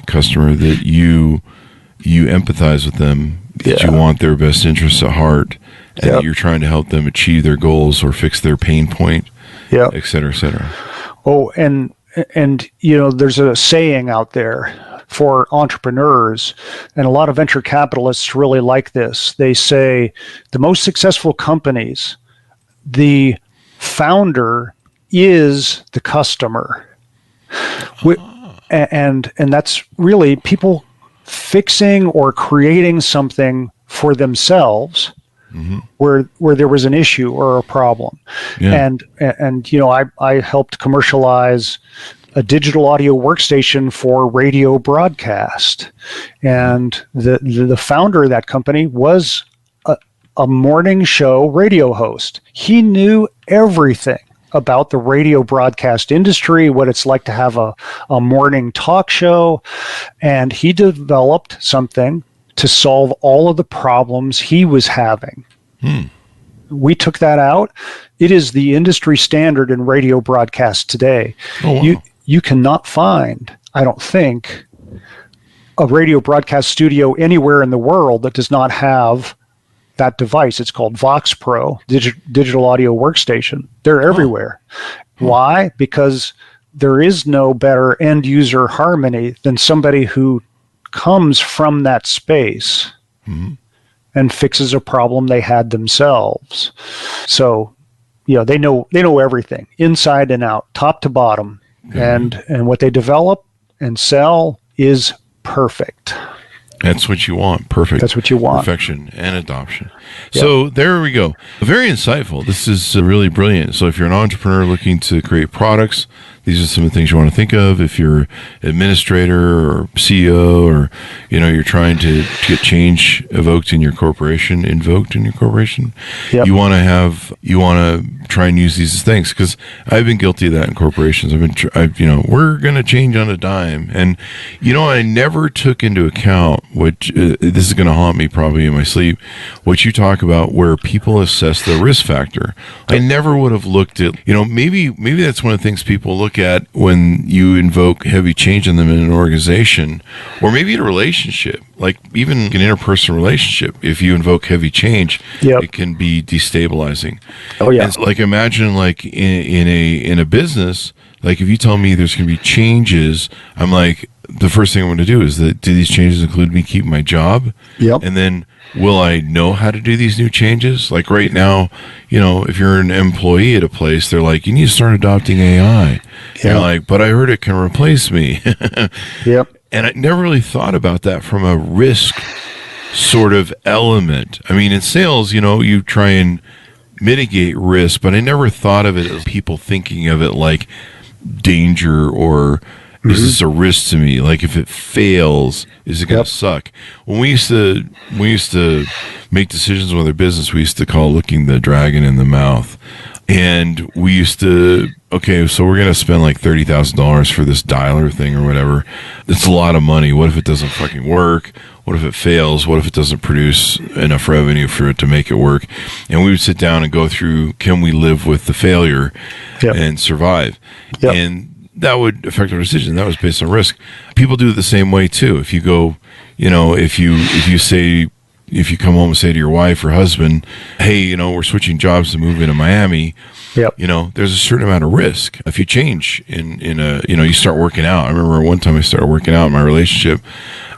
customer that you empathize with them, that you want their best interests at heart, and that you're trying to help them achieve their goals or fix their pain point, et cetera, et cetera. Oh, and there's a saying out there for entrepreneurs, and a lot of venture capitalists really like this. They say the most successful companies, the founder is the customer. And that's really people fixing or creating something for themselves where there was an issue or a problem. And I helped commercialize a digital audio workstation for radio broadcast. And the founder of that company was a morning show radio host. He knew everything about the radio broadcast industry, what it's like to have a morning talk show. And he developed something to solve all of the problems he was having. We took that out. It is the industry standard in radio broadcast today. Oh, wow. You cannot find, I don't think, a radio broadcast studio anywhere in the world that does not have that device. It's called Vox Pro, digital audio workstation. They're everywhere. Why? Because there is no better end user harmony than somebody who comes from that space and fixes a problem they had themselves. So, they know everything inside and out, top to bottom, and what they develop and sell is perfect. That's what you want. Perfect. That's what you want. Perfection and adoption. Yep. So there we go. Very insightful. This is really brilliant. So if you're an entrepreneur looking to create products, these are some of the things you want to think of. If you're administrator or CEO, or you're trying to get change invoked in your corporation, yep. you want to try and use these things, because I've been guilty of that in corporations. We're going to change on a dime, and I never took into account what this is going to haunt me probably in my sleep. What you talk about, where people assess the risk factor. I never would have looked at maybe that's one of the things people look at when you invoke heavy change in them in an organization, or maybe in a relationship, like even an interpersonal relationship. If you invoke heavy change, yep. it can be destabilizing. Oh yeah. And like imagine like in a business, like if you tell me there's going to be changes, I'm like, the first thing I'm going to do is do these changes include me keeping my job? Yep. And then will I know how to do these new changes? Like right now, if you're an employee at a place, they're like, you need to start adopting AI. Yep. You're like, but I heard it can replace me. Yep. And I never really thought about that from a risk sort of element. I mean, in sales, you try and mitigate risk, but I never thought of it as people thinking of it like danger, or is this a risk to me? Like if it fails, is it going to suck? When we used to make decisions with our business, we used to call looking the dragon in the mouth. And we used to, so we're going to spend like $30,000 for this dialer thing or whatever. It's a lot of money. What if it doesn't fucking work? What if it fails? What if it doesn't produce enough revenue for it to make it work? And we would sit down and go through, can we live with the failure and survive? Yep. And that would affect our decision. That was based on risk. People do it the same way too. If you go, if you come home and say to your wife or husband, hey, we're switching jobs to move into Miami, yep. There's a certain amount of risk. If you change you start working out. I remember one time I started working out in my relationship,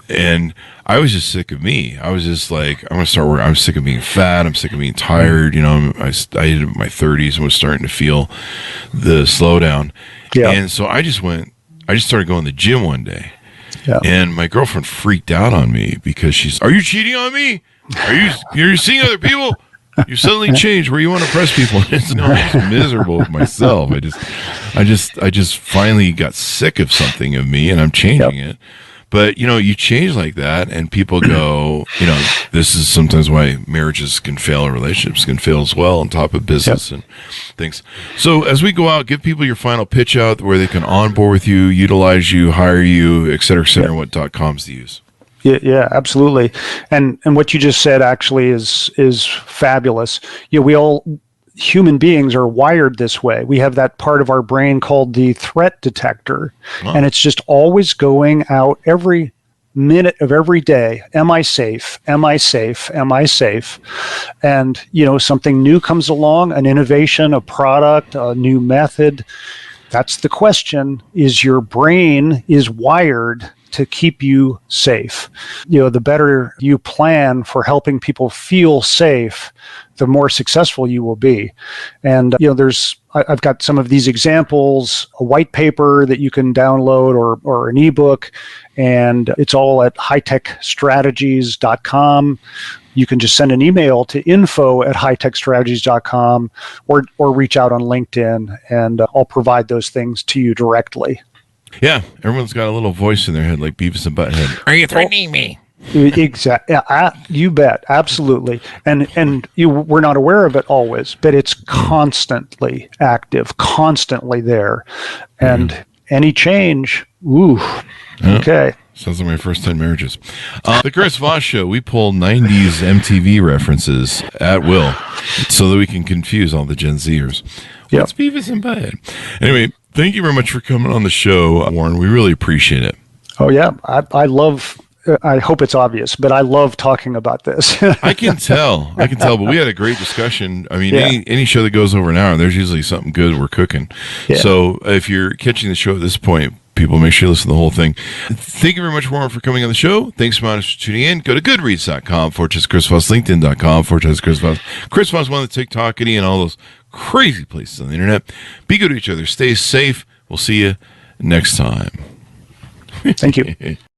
and I was just sick of me. I was just like, I'm going to start working. I'm sick of being fat. I'm sick of being tired. I hit my 30s and was starting to feel the slowdown. Yeah. And so I just started going to the gym one day. Yeah. And my girlfriend freaked out on me because are you cheating on me? You're seeing other people? You suddenly changed where you want to press people. I'm just miserable with myself. I just finally got sick of something of me, and I'm changing it. But, you change like that, and people go, this is sometimes why marriages can fail, or relationships can fail as well, on top of business and things. So as we go out, give people your final pitch out where they can onboard with you, utilize you, hire you, et cetera, what .coms to use. Yeah, absolutely. And what you just said actually is fabulous. Human beings are wired this way. We have that part of our brain called the threat detector, and it's just always going out every minute of every day. Am I safe? Am I safe? Am I safe? And, something new comes along, an innovation, a product, a new method. That's the question. Is your brain is wired to keep you safe? The better you plan for helping people feel safe, the more successful you will be. And I've got some of these examples, a white paper that you can download, or an ebook, and it's all at hightechstrategies.com. You can just send an email to info@hightechstrategies.com, or reach out on LinkedIn, and I'll provide those things to you directly. Yeah, everyone's got a little voice in their head like Beavis and Butthead. Are you threatening me? Exactly. You bet. Absolutely. And we're not aware of it always, but it's constantly active, constantly there. And any change, okay. Sounds like my first 10 marriages. The Chris Voss Show, we pull 90s MTV references at will so that we can confuse all the Gen Zers. What's Beavis and Butthead? Anyway, thank you very much for coming on the show, Warren. We really appreciate it. Oh, yeah. I love I hope it's obvious, but I love talking about this. I can tell, but we had a great discussion. I mean, Yeah. any show that goes over an hour, there's usually something good we're cooking. Yeah. So if you're catching the show at this point, people, make sure you listen to the whole thing. Thank you very much, Warren, for coming on the show. Thanks so much for tuning in. Go to goodreads.com/Chris Voss, LinkedIn.com/Chris Voss. Chris Voss, one of the TikTokity and all those crazy places on the internet. Be good to each other. Stay safe. We'll see you next time. Thank you.